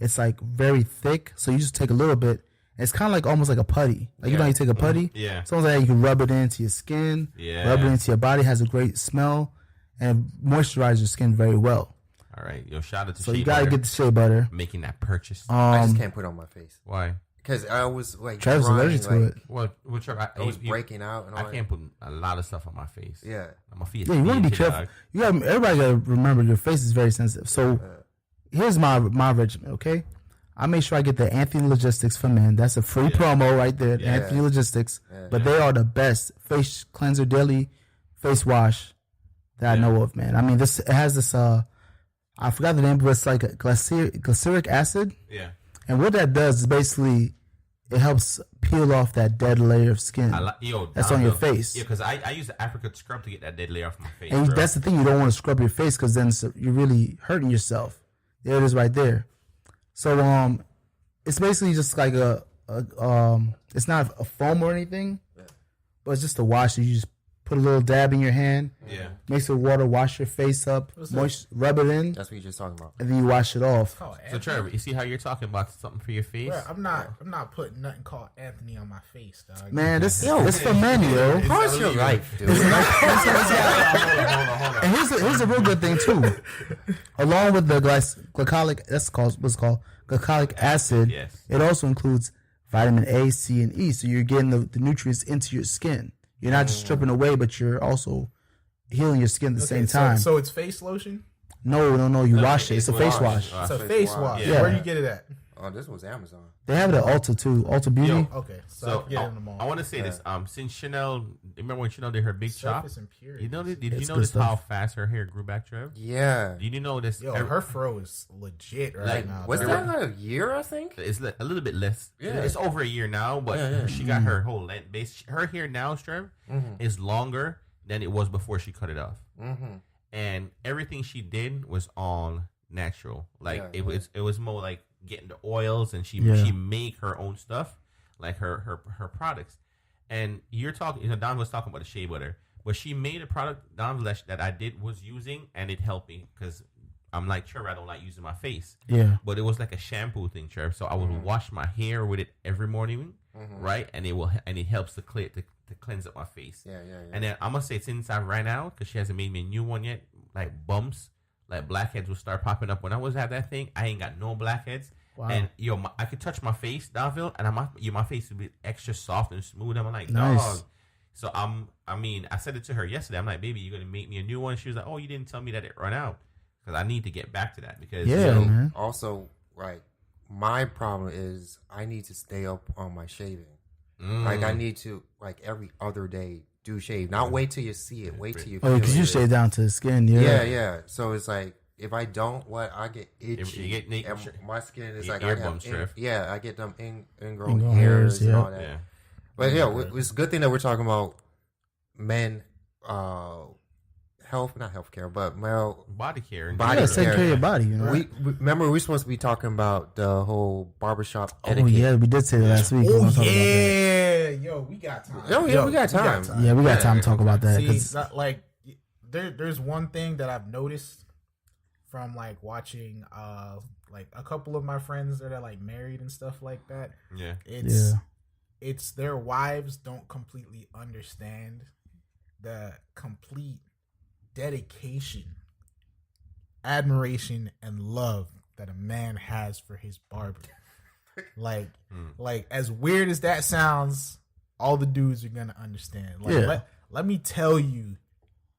It's like very thick, so you just take a little bit. It's kind of like almost like a putty. Like you know, how you take a putty. Yeah. It's almost like you can rub it into your skin. Yeah. Rub it into your body. Has a great smell and moisturizes your skin very well. All right. Yo, shout out to So shea you gotta butter get the shea butter. making that purchase. I just can't put it on my face Why? because I was like Travis drying, allergic to like, it. Well, which I was breaking out and all I can't put a lot of stuff on my face. Yeah. I'm a face. Yeah, you want to be careful. You got everybody got to remember your face is very sensitive. So here's my regimen. Okay, I make sure I get the Anthony Logistics for men. That's a free promo right there. Yeah. Anthony Logistics, but they are the best face cleanser daily face wash that I know of, man. I mean, it has this. I forgot the name, but it's like a glyceric acid, Yeah. and what that does is basically it helps peel off that dead layer of skin. That's on your face. Yeah, because I use the Africa scrub to get that dead layer off my face. And bro. that's the thing, you don't want to scrub your face because then you're really hurting yourself. There it is right there. So it's basically just like it's not a foam or anything, but it's just a wash. You just put a little dab in your hand, Yeah. mix it with water, wash your face up, rub it in, That's what you're just talking about. and then you wash it off. Oh, So Trevor, you see how you're talking about something for your face? Bro, I'm not putting nothing called Anthony on my face, dog. Man, this for men, yo. How's your life, dude? Hold on. And here's a real good thing too. Along with the glycolic, what's called glycolic acid. Yes. It also includes vitamin A, C, and E. So you're getting the nutrients into your skin. You're not just stripping away, but you're also healing your skin at the same time. So it's face lotion. No. You wash it. It's a face wash. It's a face wash. Yeah. Where do you get it at? Oh, this was Amazon. They have it at Ulta too. Ulta Beauty. Yo, Okay, so So I can get it in the mall. I want to say this. Since Chanel, remember when Chanel did her big chop? Surface impurities. You know, did you It's notice good how stuff. fast her hair grew back, Trev? Yeah. Did you know this? Yo, her fro is legit right Like, now. Was dog. that like a year, I think? It's a little bit less. Yeah. It's over a year now, but she got her whole length base. Her hair now, Trev, is longer than it was before she cut it off. And everything she did was all natural. Like it was more like getting the oils, and she make her own stuff, like her products. And you're talking, Don was talking about the shea butter, but she made a product, Don, that I was using, and it helped me because I'm like, Trevor, I don't like using my face. Yeah. But it was like a shampoo thing, Trevor. So I would wash my hair with it every morning, right? And it helps to cleanse up my face. Yeah. And then I'm gonna say since I ran out, because she hasn't made me a new one yet, like bumps, like blackheads will start popping up. When I was at that thing, I ain't got no blackheads. Wow. And I could touch my face, Donville, and my face would be extra soft and smooth. I'm like, Nice. dog. So I said it to her yesterday. I'm like, baby, you gonna make me a new one? She was like, oh, you didn't tell me that it run out, because I need to get back to that because Yeah, man. Also, like, my problem is I need to stay up on my shaving. Like, I need to, like, every other day do shave. Not wait till you see it. Wait till you feel because you it. shave down to the skin. Yeah. So it's like, if I don't, I get itchy. You get and my skin is Your like, ear I bumps, Trev. I get them ingrown Ingrown hairs hairs, and yeah. all that. Yeah. But it's a good thing that we're talking about men, not healthcare, but male body care. body Yeah, care. take care of your body. You know. We remember we're supposed to be talking about the whole barbershop Oh etiquette. yeah, we did say that last week. We Oh wanna talk about that. yeah, yo, we got time. Oh, yeah, we got time. Yeah, we got time to talk about that. See, 'cause- like there's one thing that I've noticed from like watching like a couple of my friends that are like married and stuff like that. Yeah. It's their wives don't completely understand the complete dedication, admiration, and love that a man has for his barber. Like as weird as that sounds, all the dudes are gonna understand. Like let me tell you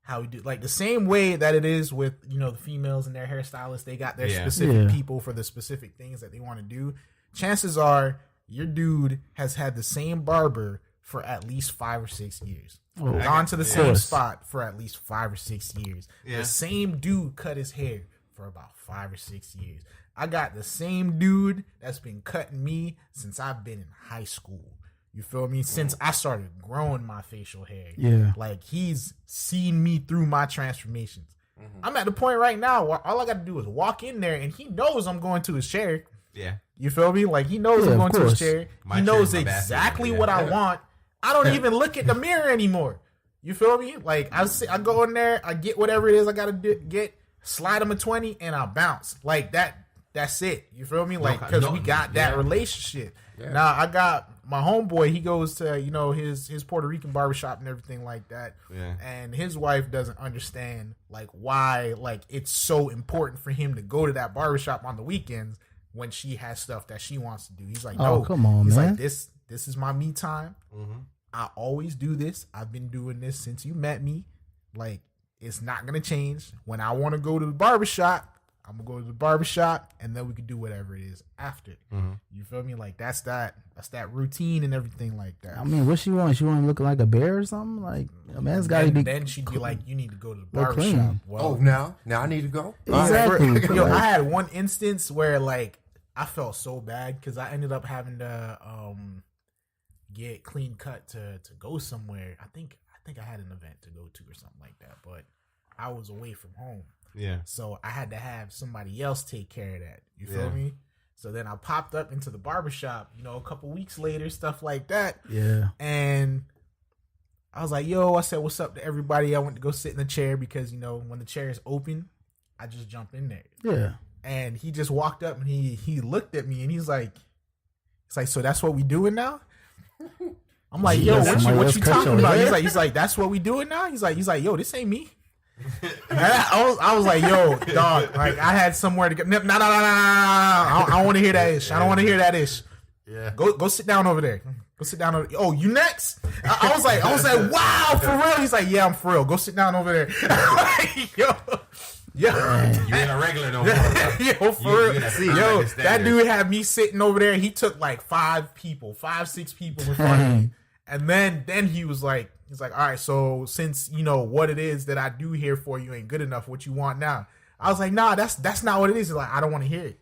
how we do. Like the same way that it is with, you know, the females and their hairstylists, they got their specific people for the specific things that they want to do. Chances are your dude has had the same barber for at least 5 or 6 years. Gone to the same spot for at least 5 or 6 years. Yeah. The same dude cut his hair for about 5 or 6 years. I got the same dude that's been cutting me since I've been in high school. You feel me? Since I started growing my facial hair. Yeah. Like, he's seen me through my transformations. I'm at the point right now where all I got to do is walk in there, and he knows I'm going to his chair. Yeah. You feel me? Like, he knows I'm going to his chair. He knows exactly what I want. I don't even look at the mirror anymore. You feel me? Like, I go in there, I get whatever it is I got to get, slide him a 20, and I bounce. Like, that's it. You feel me? Like, because we got that relationship. Yeah. Now, I got my homeboy, he goes to, you know, his Puerto Rican barbershop and everything like that. Yeah. And his wife doesn't understand, like, why, like, it's so important for him to go to that barbershop on the weekends when she has stuff that she wants to do. He's like, no. Come on, he's man. like, this is my me time. I always do this. I've been doing this since you met me. Like, it's not going to change. When I want to go to the barbershop, I'm going to go to the barbershop, and then we can do whatever it is after. You feel me? Like, that's that routine and everything like that. I mean, what she want? She want to look like a bear or something? Like, a man's got to be... Then she'd be like, you need to go to the barbershop. Well, now I need to go? Exactly. Yo, I had one instance where, like, I felt so bad because I ended up having to get clean cut to go somewhere. I think I had an event to go to or something like that, but I was away from home. Yeah. So I had to have somebody else take care of that. You feel me? So then I popped up into the barbershop, you know, a couple weeks later, stuff like that. Yeah. And I was like, yo, I said, what's up to everybody? I went to go sit in the chair because, you know, when the chair is open, I just jump in there. Yeah. And he just walked up and he looked at me and he's like, so that's what we doing now? I'm like, yo, what you talking about? He's like, that's what we doing now? He's like, yo, this ain't me. I was like, yo, dog, like I had somewhere to go. No. I don't want to hear that ish. I don't want to hear that ish. Yeah. Go sit down over there. Go sit down over there. Oh, you next? I was like, wow, for real? He's like, yeah, I'm for real. Go sit down over there. Yo. You ain't a regular no more. Yo, for real. Yo, that dude had me sitting over there. He took like 5, 6 people in front of me. And then he was like, all right, so since you know what it is that I do here for you ain't good enough, what you want now? I was like, nah, that's not what it is. He's like, I don't want to hear it.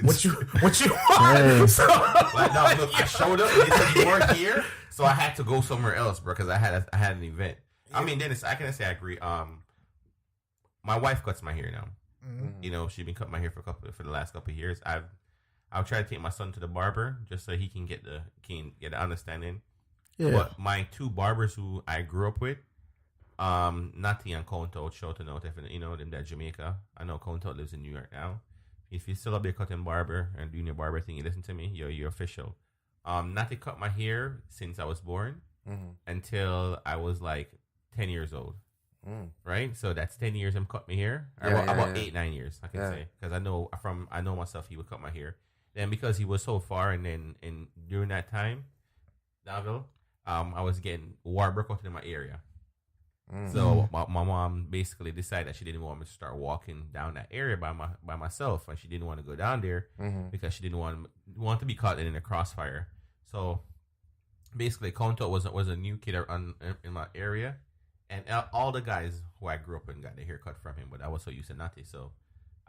What you want? So, like, no, look, I showed up and they said you weren't here, so I had to go somewhere else, bro, because I had an event. Yeah. I mean, Dennis, I can say I agree. My wife cuts my hair now. You know, she's been cutting my hair for the last couple of years. I'll try to take my son to the barber just so he can get the understanding. Yeah. But my 2 barbers who I grew up with, Nati and Konto, shout out if you know them, that Jamaica. I know Konto lives in New York now. If you're still up there cutting barber and doing your barber thing, you listen to me, you're official. Nati cut my hair since I was born until I was like 10 years old. Right? So that's 10 years him cut my hair. About 8-9 years, I can say. Because I know myself, he would cut my hair. Then because he was so far, and during that time, Davil, I was getting barber cut in my area. So my mom basically decided that she didn't want me to start walking down that area by myself, and she didn't want to go down there because she didn't want to be caught in a crossfire. So basically, Konto was a new kid in my area, and all the guys who I grew up with got their hair cut from him. But I was so used to Nati, so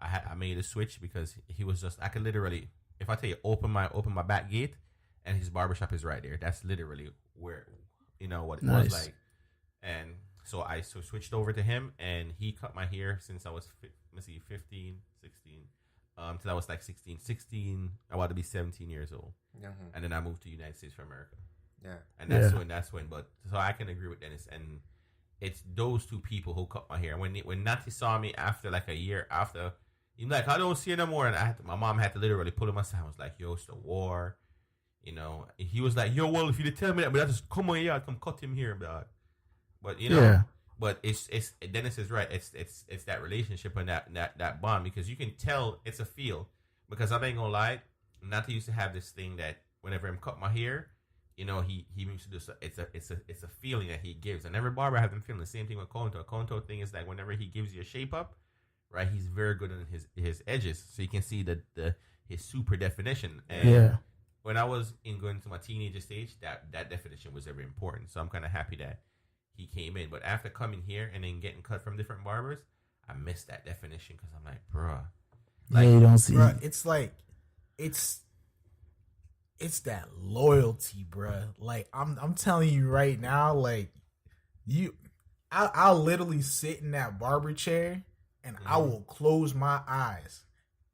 I made a switch because he was just, I could literally, if I tell you open my back gate, and his barbershop is right there. That's literally where, you know, what it was like. And so I switched over to him, and he cut my hair since I was 15, 16, till I was like 16, I wanted to be 17 years old. And then I moved to the United States of America. Yeah. And that's when, but so I can agree with Dennis. And it's those 2 people who cut my hair. When Nati saw me after like a year after, He's like, I don't see it no more. And my mom had to literally pull him aside. I was like, yo, it's the war. He was like, yo, well, if you tell me that, but I just come on here, come cut him here, dog. But but it's Dennis is right. It's that relationship and that bond, because you can tell it's a feel. Because I ain't gonna lie, Nata used to have this thing that whenever him cut my hair, he used to do so. It's a feeling that he gives, and every barber have them feeling the same thing with Konto. A Konto thing is that whenever he gives you a shape up, right, he's very good on his edges, so you can see his super definition. And when I was going to my teenager stage, that definition was very important. So I'm kind of happy that he came in. But after coming here and then getting cut from different barbers, I missed that definition because I'm like, bruh. Like, you don't see. Bruh, it's like, it's that loyalty, bruh. Like, I'm telling you right now, like, I'll literally sit in that barber chair and I will close my eyes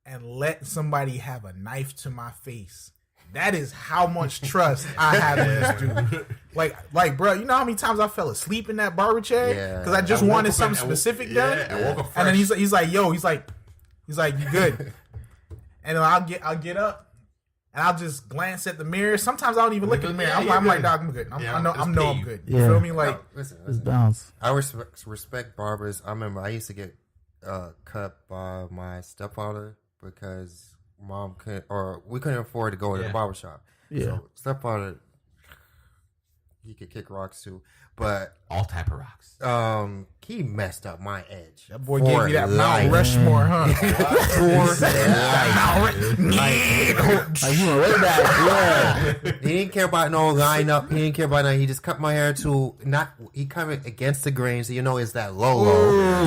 and let somebody have a knife to my face. That is how much trust I have in this dude. Like, bro, you know how many times I fell asleep in that barber chair because I just wanted something specific done. And then he's like, yo, he's like, you good? And then I'll get up and I'll just glance at the mirror. Sometimes I don't even look at the mirror. I'm like, dog, I'm good. I know I'm good. You feel me? Like, listen. Bounce. I respect barbers. I remember I used to get cut by my stepfather because mom we couldn't afford to go to the barbershop. Yeah. So stepfather, he could kick rocks too, but all type of rocks. He messed up my edge. That boy gave you that Mount Rushmore, huh? Like you went way back. Yeah. He didn't care about no lineup. He didn't care about nothing. He just cut my hair to he cut it against the grain, so it's that low.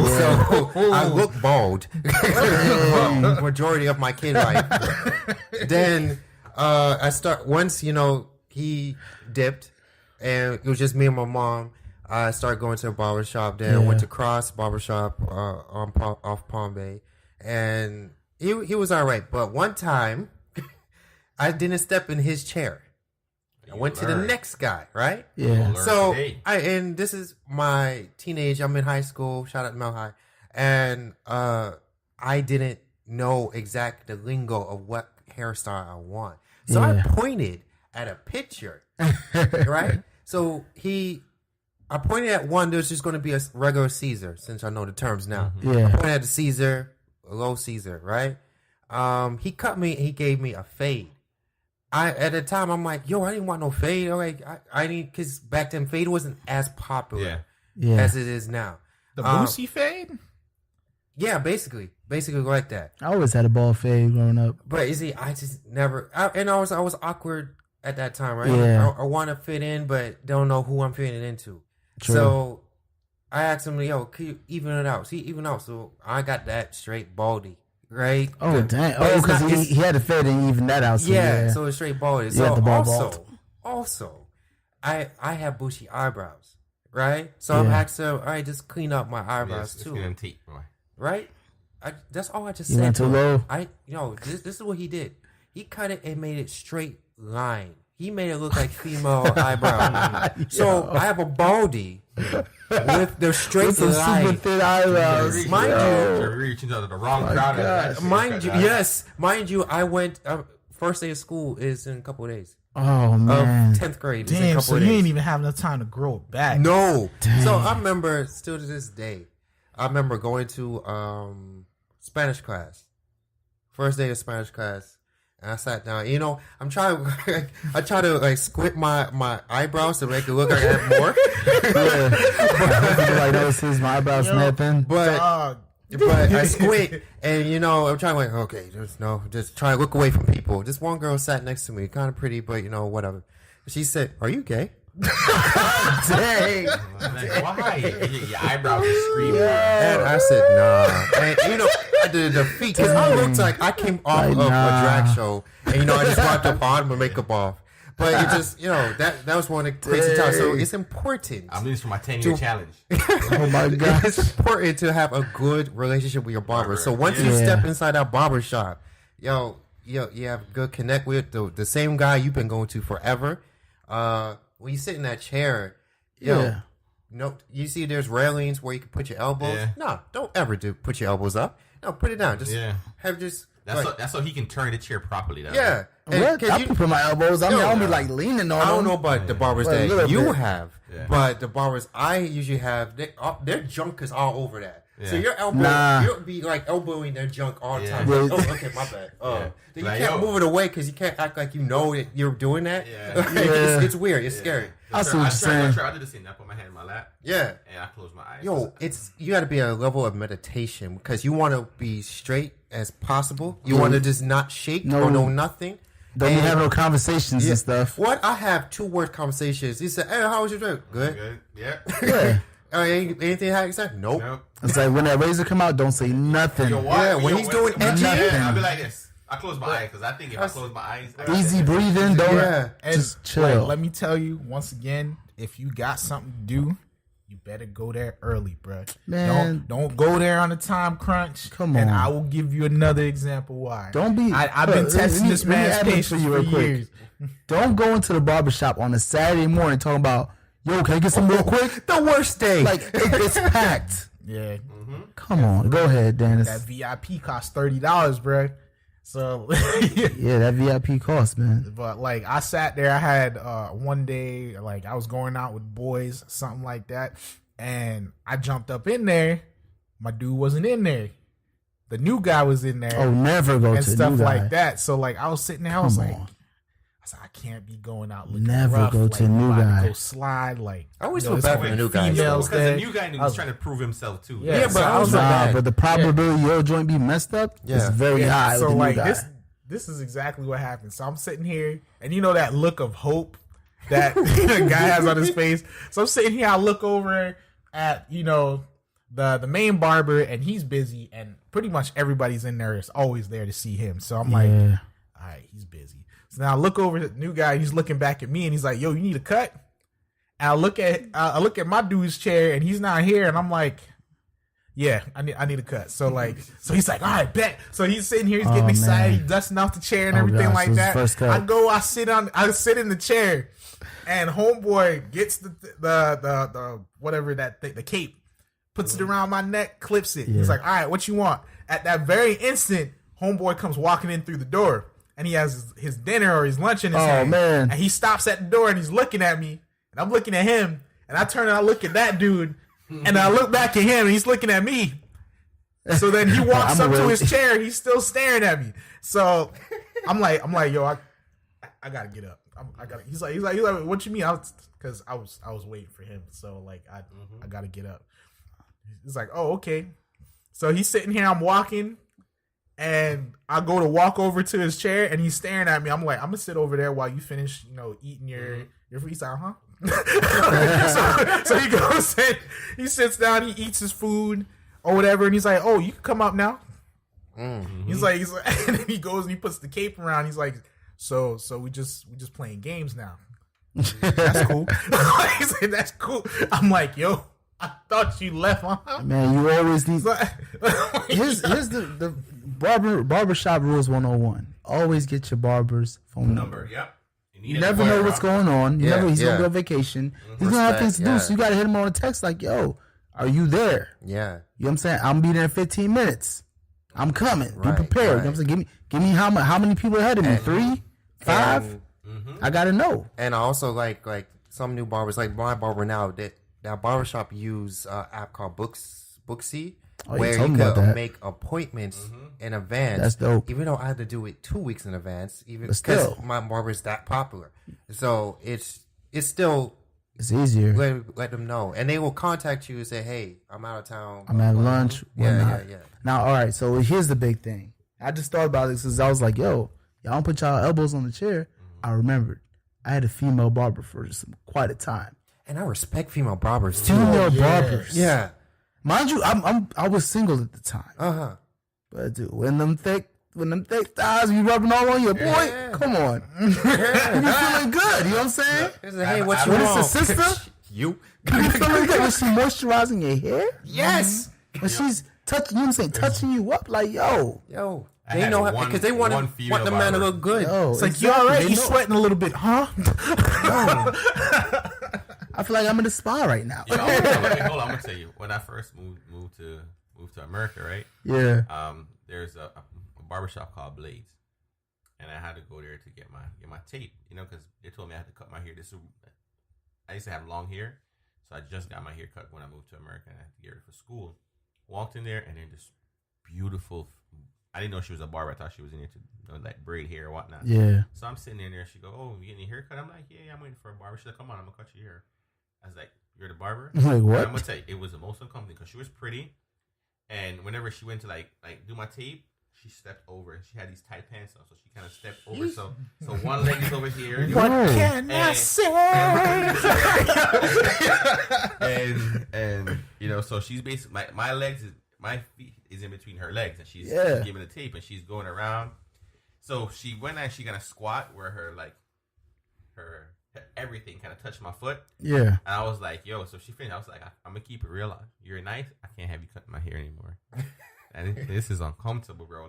So I look bald majority of my kid life. Then I start once he dipped, and it was just me and my mom. I started going to a barbershop. Then went to Cross Barbershop off Palm Bay, and he was all right. But one time, I didn't step in his chair. I went to the next guy, right? Yeah. So and this is my teenage. I'm in high school. Shout out to Mel High, and I didn't know the lingo of what hairstyle I want. So I pointed at a picture, right? So I pointed at one. There's just going to be a regular Caesar, since I know the terms now. Yeah. I pointed at the Caesar, a low Caesar, right? He cut me. He gave me a fade. At the time, I'm like, yo, I didn't want no fade. Like, I didn't, because back then fade wasn't as popular as it is now. The Boosie fade? Yeah, basically like that. I always had a bald fade growing up. But you see, I just never. I was awkward at that time, right? Yeah. I want to fit in, but don't know who I'm fitting into. True. So I asked him, yo, can you even it out? See, even out. So I got that straight baldy, right? Oh, dang. Oh, because he had to fade and even that out. So so it's straight baldy. So also, I have bushy eyebrows, right? So I'm asking him, all right, just clean up my eyebrows too. Right? That's all I just said. Went too low. This is what he did. He cut it and made it straight line. He made it look like female eyebrow. So I have a baldy with the straight line. Super thin eyebrows. You're reaching out to the wrong crowd. Mind you, I went. First day of school is in a couple of days. Oh man, 10th grade. Damn, is in a couple so of you days. ain't even have enough time to grow it back. No. Dang. So I remember still to this day. I remember going to Spanish class. First day of Spanish class. And I sat down. I'm trying. I try to like squint my eyebrows to make it look like I have more. Like notices my eyebrows snapping. But I squint, and I'm trying like, okay, just try to look away from people. This one girl sat next to me, kind of pretty, but whatever. She said, "Are you gay?" Dang. Why? Your eyebrows are screaming. And I said, nah. And I did the feet because I looked like I came off of a drag show, and I just wiped up on my makeup off. But it just, that was one of the crazy times. So it's important. I'm doing this for my 10-year challenge. Oh my god, it's important to have a good relationship with your barber. So once you step inside that barber shop, you have good connect with the same guy you've been going to forever. When you sit in that chair, you see there's railings where you can put your elbows. Yeah. No, don't ever put your elbows up. No, put it down. Just Yeah. have just. That's so he can turn the chair properly. Yeah. What? I put my elbows. I mean, I don't be like leaning on I don't them. know about the barbers But a that little you bit. have, but the barbers I usually have, their junk is all over that. So Yeah. your elbow, you'll be like elbowing their junk all the time. Yeah. Like, oh, okay, my bad. Then you Like, can't yo. move it away because you can't act like you know that you're doing that. Yeah. Like, Yeah. It's weird. It's scary. I see what you're saying. I did the same. I put my hand in my lap Yeah. and I close my eyes. Yo, you got to be at a level of meditation because you want to be straight as possible. You want to just not shake or know nothing. Don't even have no conversations and stuff. What? I have 2-word conversations. He said, "Hey, how was your trip? Good. Good. Yeah. Yeah. Anything how you said? Nope. Nope. It's like when that razor come out, don't say nothing. Yo, what? Yeah, when Yo, he's doing nothing. edgy, I'll be like this. I close my eyes because I think if I close my eyes, Easy breathing. Don't And just chill. Like, let me tell you once again, if you got something to do, you better go there early, bro. Man. Don't go there on a time crunch. Come And on. I will give you another example why. Don't be. I've been Look, let testing me- this let me man's add this patience you for real quick. years. Don't go into the barbershop on a Saturday morning talking about, yo, can I get some real quick? The worst day. Like, it's packed. Yeah, Come on. Go ahead, Dennis. that VIP costs $30, bro. So, Yeah, that VIP cost, man. but like I sat there, I had one day like I was going out with boys, something like that, and I jumped up in there. My dude wasn't in there. The new guy was in there. Oh, never go and to stuff new guy. like that. So like I was sitting there, I was Come like, on. I can't be going out looking Never rough. go like, to new I'm about to guy. Go slide like. I always you feel know, bad it's for the like new guys. females because the there. new guy I was was- trying to prove himself too. Yeah, but so I I was was like, like, bad. But the probability your joint be messed up is Yeah. very high so with the like new guy. this is exactly what happened. So I'm sitting here, and you know that look of hope that the guy has on his face. So I'm sitting here, I look over at the main barber, and he's busy, and pretty much everybody's in there is always there to see him. So I'm like, Yeah. all right, he's busy. So now I look over at the new guy, he's looking back at me, and he's like, yo, you need a cut? And I look at my dude's chair, and he's not here, and I'm like, yeah, I need a cut. So like, so he's like, all right, bet. So he's sitting here, he's getting excited, man. he's dusting off the chair and Oh, everything gosh, like this is that. first cut. I sit in the chair, and homeboy gets the whatever that thing, the cape, puts it around my neck, clips it. He's like, all right, what you want? At that very instant, homeboy comes walking in through the door, and he has his dinner or his lunch in his hand. Man. And he stops at the door, and he's looking at me, and I'm looking at him, and I turn and I look at that dude, and I look back at him, and he's looking at me. So then he walks up to his chair, he's still staring at me. So I'm like, yo, I gotta get up. I gotta. He's like, what you mean? Because I was waiting for him. So like, I gotta get up. He's like, oh, okay. So he's sitting here, I'm walking, and I go to walk over to his chair, and he's staring at me. I'm like, I'm gonna sit over there while you finish, eating your food. He's like, huh? so he goes and he sits down, he eats his food or whatever, and he's like, oh, you can come up now. He's like, and then he goes and he puts the cape around. He's like, so we just playing games now. That's cool. He's like, that's cool. I'm like, yo, I thought you left, huh? Man, you always need. Here's the barbershop rules 101. Always get your barber's phone number. Yep. You never know what's going on. You never. He's gonna go on vacation. He's gonna have things to do. So you gotta hit him on a text like, "Yo, are you there?" Yeah. You know what I'm saying? I'm be there in 15 minutes. I'm coming. Right, be prepared. right. You know what I'm saying? Give me how many people ahead of me? 3, 5. I gotta know. And I also like some new barbers, like my barber now, that barbershop use app called Booksy, Oh, you where told you me about can that. make appointments in advance. That's dope. Even though I had to do it 2 weeks in advance, even But because still. my barber's that popular. So it's still It's easier. let them know, and they will contact you and say, "Hey, I'm out of town. I'm at lunch. Yeah. Now, all right. So here's the big thing. I just thought about this because I was like, "Yo, y'all don't put y'all elbows on the chair." I remembered I had a female barber for quite a time. And I respect female barbers too. Female barbers. Yeah. Mind you, I was single at the time. But dude, when them thick thighs be rubbing all on your boy, come on, you be feeling good. You know what I'm saying? Hey, what you When want? it's a sister, You. you be feeling good. When she moisturizing your hair, Yes. when she's touching, you know what I'm saying, touching you up, like yo, They had know one- because they one want female the man to barber. look good. yo, It's like, you all right? You sweating a little bit, huh? I feel like I'm in the spa right now. Hold on, I'm gonna tell you. When I first moved to moved to America, right? Yeah. There's a barbershop called Blades, and I had to go there to get my tape, because they told me I had to cut my hair. I used to have long hair, so I just got my hair cut when I moved to America, and I had to get ready for school. Walked in there, and then this beautiful. I didn't know she was a barber. I thought she was in there to like braid hair or whatnot. Yeah. So I'm sitting in there. She go, "Oh, you getting your hair cut?" I'm like, "Yeah, I'm waiting for a barber." She's like, "Come on, I'm gonna cut your hair." I was like, "You're the barber?" I'm like, And what? I'm gonna tell you, it was the most uncomfortable because she was pretty, and whenever she went to like do my tape, she stepped over, and she had these tight pants on, so she kind of stepped over. So one leg is over here. What can I say? And so she's basically my feet is in between her legs, and she's giving the tape, and she's going around. So she went and she gonna squat where her everything kind of touched my foot. Yeah. And I was like, yo, so she finished. I was like, I'm gonna keep it real. You're nice. I can't have you cut my hair anymore. And this is uncomfortable, bro.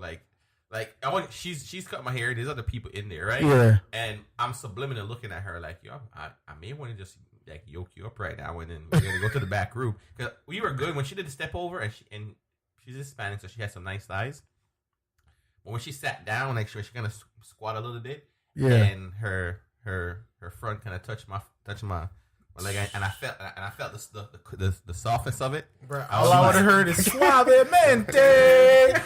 She's cut my hair. There's other people in there, right? Yeah. And I'm subliminally looking at her like, yo, I may want to just like yoke you up right now, and then we're gonna go to the back room because we were good when she did the step over, and she's Hispanic, so she had some nice thighs. But when she sat down, like she kind of squat a little bit, and her front kind of touched my leg, and I felt the softness of it. Bro, all I would have heard is suavemente.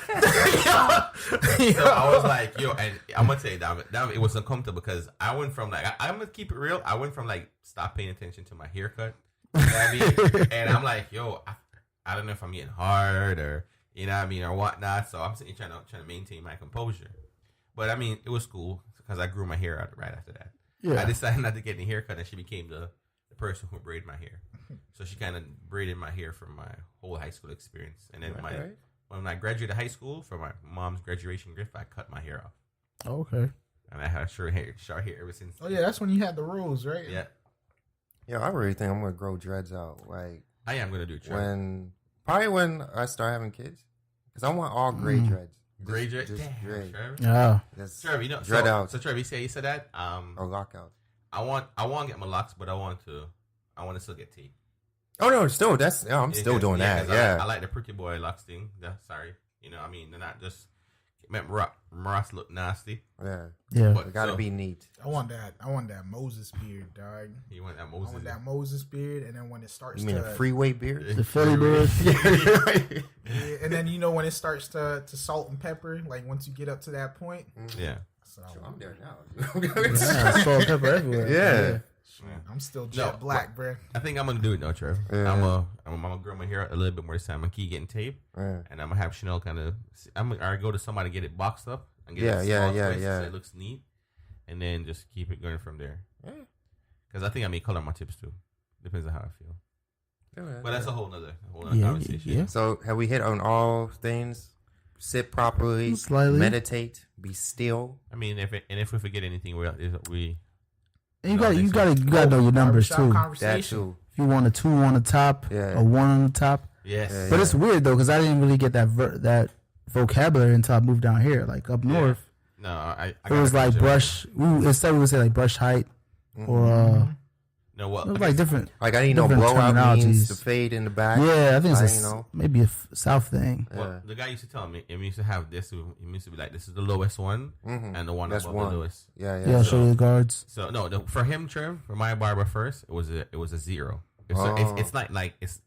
So I was like, yo, and I'm gonna tell you, that it was uncomfortable because I went from like I'm gonna keep it real. I went from like stop paying attention to my haircut, you know what I mean? And I'm like, yo, I don't know if I'm getting hard or or whatnot. So I'm sitting trying to maintain my composure. But I mean, it was cool because I grew my hair out right after that. Yeah. I decided not to get any haircut, and she became the person who braided my hair. So she kind of braided my hair for my whole high school experience. And then when I graduated high school for my mom's graduation gift, I cut my hair off. Oh, okay. And I had short hair ever since. Oh yeah, that's when you had the rules, right? Yeah. Yeah, I really think I'm gonna grow dreads out. Like I am gonna do it. Probably when I start having kids, because I want all gray dreads. Gray dread. Just gray. Trevor. Yeah. Trevor, dread out. So Trevor, you said that. Or lockout. I want to get my locks, but I want to still get tape. Oh no, I'm still doing that. Yeah. I like the pretty boy locks thing. Sorry, they're not just make Ross look nasty. Yeah. Yeah. But It gotta be neat. I want that Moses beard, dog. You want that I Moses? want that Moses beard, and then when it starts You mean to a freeway beard? The Philly beard. yeah, and then when it starts to salt and pepper, like once you get up to that point. Yeah. So I'm there now. Yeah, salt and pepper everywhere. Yeah. I'm still jet black, bro. I think I'm gonna do it though, Trevor. Yeah. I'm gonna grow my hair out a little bit more this time. I'm gonna keep getting tape, Yeah. and I'm gonna have Chanel I go to somebody to get it boxed up and get Yeah, it yeah, small yeah, twist yeah. so it looks neat, and then just keep it going from there. Yeah. Because I think I may color my tips too. Depends on how I feel. Yeah. But that's a whole nother Yeah, conversation. yeah. So have we hit on all things? Sit properly, Slightly. meditate, be still. I mean, if we forget anything, we And you gotta know your numbers Barbershop too. That conversation. too. If you want a 2 on the top, Yeah. a 1 on the top. yes. Yeah, But it's weird though because I didn't really get that vocabulary until I moved down here, like up north. No, I It was like brush. Instead we would say like brush height, or No, well, it was like different. Like I didn't know Different blowout means terminologies. the fade in the back. Yeah, I think it's I know. maybe a South thing. Well, Yeah. the guy used to tell me, it used to have this. It used to be like, this is the lowest one, and the one That's above one. the lowest. Yeah, Yeah, I'll show you the guards. So no, for him, Trev, for my barber first, it was a zero. It's like it's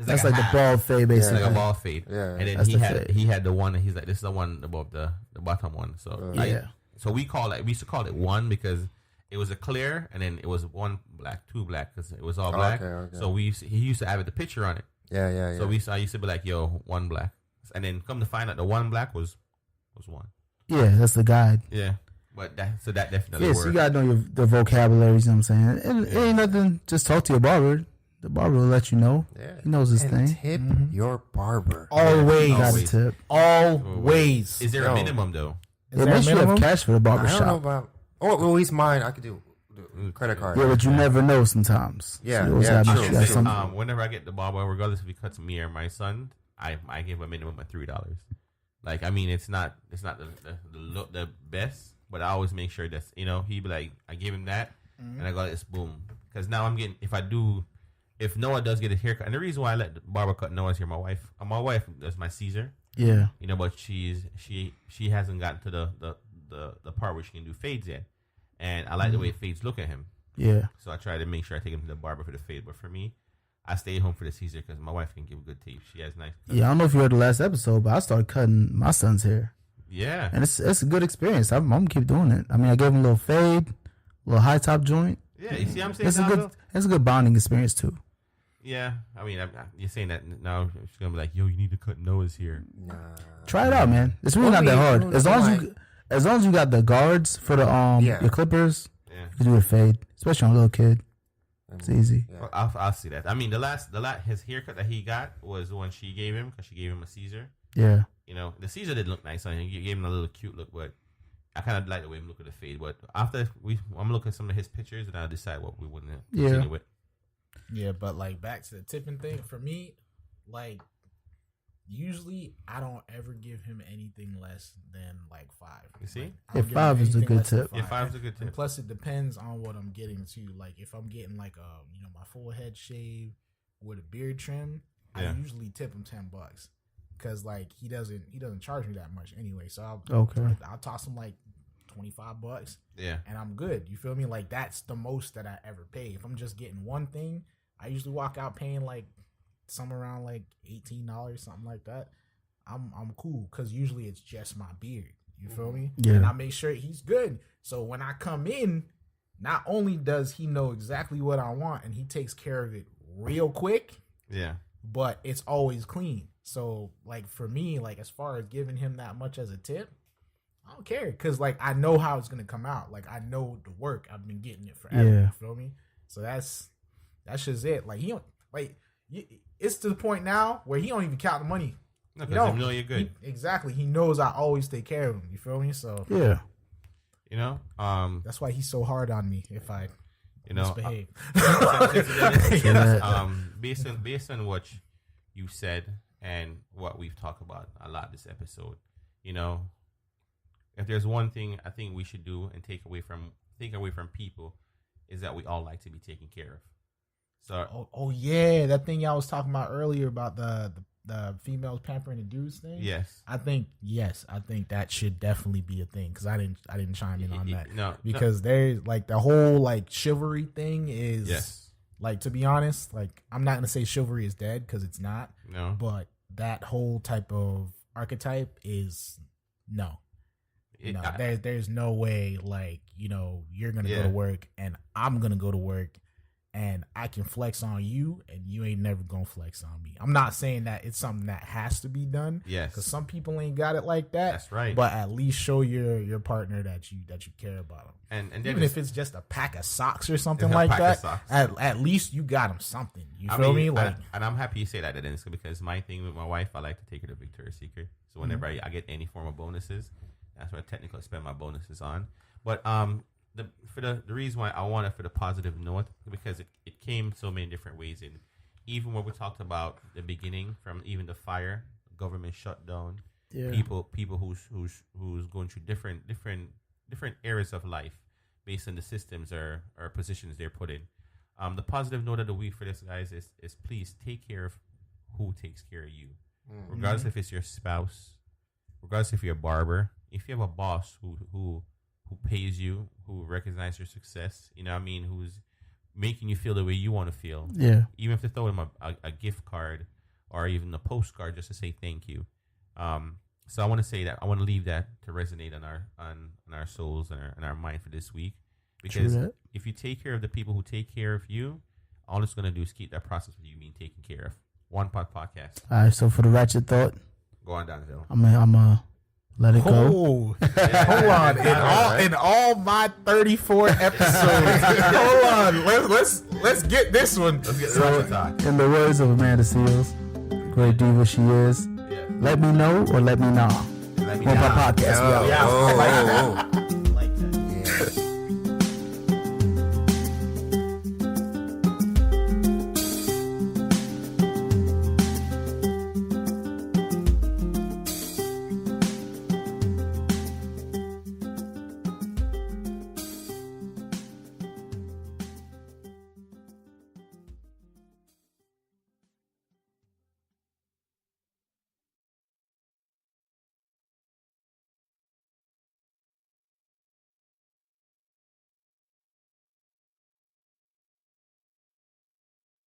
That's a like the half. ball fade, It's basically. like a ball fade. Yeah. And then That's he the had fade. the one. And he's like, this is the one above the bottom one. So Yeah. So we used to call it one because it was a clear, and then it was one black, two black because it was all black. Okay. So he used to have the picture on it. Yeah. So I used to be like, yo, one black, and then come to find out the one black was one. Yeah, that's the guide. Yeah, but that definitely Yes, worked. you gotta know the vocabulary. You know what I'm saying? And it ain't nothing. Just talk to your barber. The barber will let you know. Yeah. He knows his And thing. tip your barber. Always. Got a Always. tip. Always. Is there Yo. a minimum though? Is Yeah, there a make sure you have minimum? cash for the I barber don't know shop. about. Oh, well, at least mine. I could do credit card. Yeah, but you never know sometimes. Yeah, so you always yeah, gotta make true. sure you have something. Whenever I get the barber, regardless if he cuts me or my son, I give a minimum of $3. Like, I mean, it's not the best, but I always make sure that's, he'd be like, I give him that, and I go, it's boom. Because now I'm getting, if I do if Noah does get a haircut, and the reason why I let the barber cut Noah's hair, my wife does my Caesar. Yeah. You know, but she hasn't gotten to the part where she can do fades yet, and I like the way fades look at him. Yeah. So I try to make sure I take him to the barber for the fade. But for me, I stay home for the Caesar because my wife can give good tape. She has nice. Yeah, I don't know if you heard the last episode, but I started cutting my son's hair. Yeah, and it's a good experience. I'm gonna keep doing it. I mean, I gave him a little fade, a little high top joint. Yeah, you see what I'm saying? It's a good bonding experience too. Yeah, I mean, you're saying that now. She's gonna be like, "Yo, you need to cut Noah's hair." Nah. Try it out, man. It's really not that hard. As long as you got the guards for the your clippers, you can do a fade, especially on a little kid. It's easy. Yeah. Well, I'll see that. I mean, his haircut that he got was the one she gave him because she gave him a Caesar. Yeah. You know, the Caesar did look nice on him. You gave him a little cute look, but I kind of like the way we look at the fade. But after I'm looking at some of his pictures and I'll decide what we want to continue with. Yeah, but like back to the tipping thing for me, like usually I don't ever give him anything less than like 5. You see? Like, 5 is a good tip. Yeah, 5 is a good tip. And plus, it depends on what I'm getting too. Like if I'm getting like my full head shave with a beard trim, I usually tip him $10 because like he doesn't charge me that much anyway. So I'll toss him like $25. Yeah, and I'm good. You feel me? Like that's the most that I ever pay. If I'm just getting one thing, I usually walk out paying like somewhere around like $18, something like that. I'm cool because usually it's just my beard. You feel me? Yeah. And I make sure he's good. So when I come in, not only does he know exactly what I want and he takes care of it real quick. Yeah. But it's always clean. So like for me, like as far as giving him that much as a tip, I don't care because like I know how it's gonna come out. Like I know the work. I've been getting it forever. Yeah. You feel me? So that's just it. Like he don't like. It's to the point now where he don't even count the money. No, because you know you're good. Exactly. He knows I always take care of him. You feel me? So yeah. You know, that's why he's so hard on me if I misbehave. Based on what you said and what we've talked about a lot this episode, you know, if there's one thing I think we should do and take away from people is that we all like to be taken care of. So yeah, that thing y'all was talking about earlier about the females pampering the dudes thing. Yes, I think that should definitely be a thing because I didn't chime in on that. No, because there's like the whole like chivalry thing is like, to be honest, like I'm not gonna say chivalry is dead because it's not. No, but that whole type of archetype is no. There's no way like you're gonna go to work and I'm gonna go to work. And I can flex on you, and you ain't never gonna flex on me. I'm not saying that it's something that has to be done. Yes, because some people ain't got it like that. That's right. But at least show your partner that you care about them. And even if it's just a pack of socks or something like that, at least you got them something. You feel me? Like, and I'm happy you say that, Dennis, because my thing with my wife, I like to take her to Victoria's Secret. So whenever I get any form of bonuses, that's what I technically spend my bonuses on. But the reason why I want it for the positive note because it came so many different ways in, even when we talked about the beginning from even the FYRE, government shutdown, people who's going through different areas of life based on the systems or positions they're put in. The positive note of the week for this, guys, is please take care of who takes care of you, regardless if it's your spouse, regardless if you're a barber, if you have a boss who pays you, who recognizes your success, you know what I mean, who's making you feel the way you want to feel. Yeah. Even if they throw them a gift card or even a postcard just to say thank you. So I want to say that I want to leave that to resonate on our souls and our mind for this week. Because if you take care of the people who take care of you, all it's going to do is keep that process of you being taken care of. One Pot Podcast. All right, so for the ratchet thought, go on, Donville. I'm let it go. Hold on. In all my 34 episodes, hold on. Let's get this one. Let's get the talk. In the words of Amanda Seals, great diva she is, let me know or let me know. Let me On know. my podcast. Oh.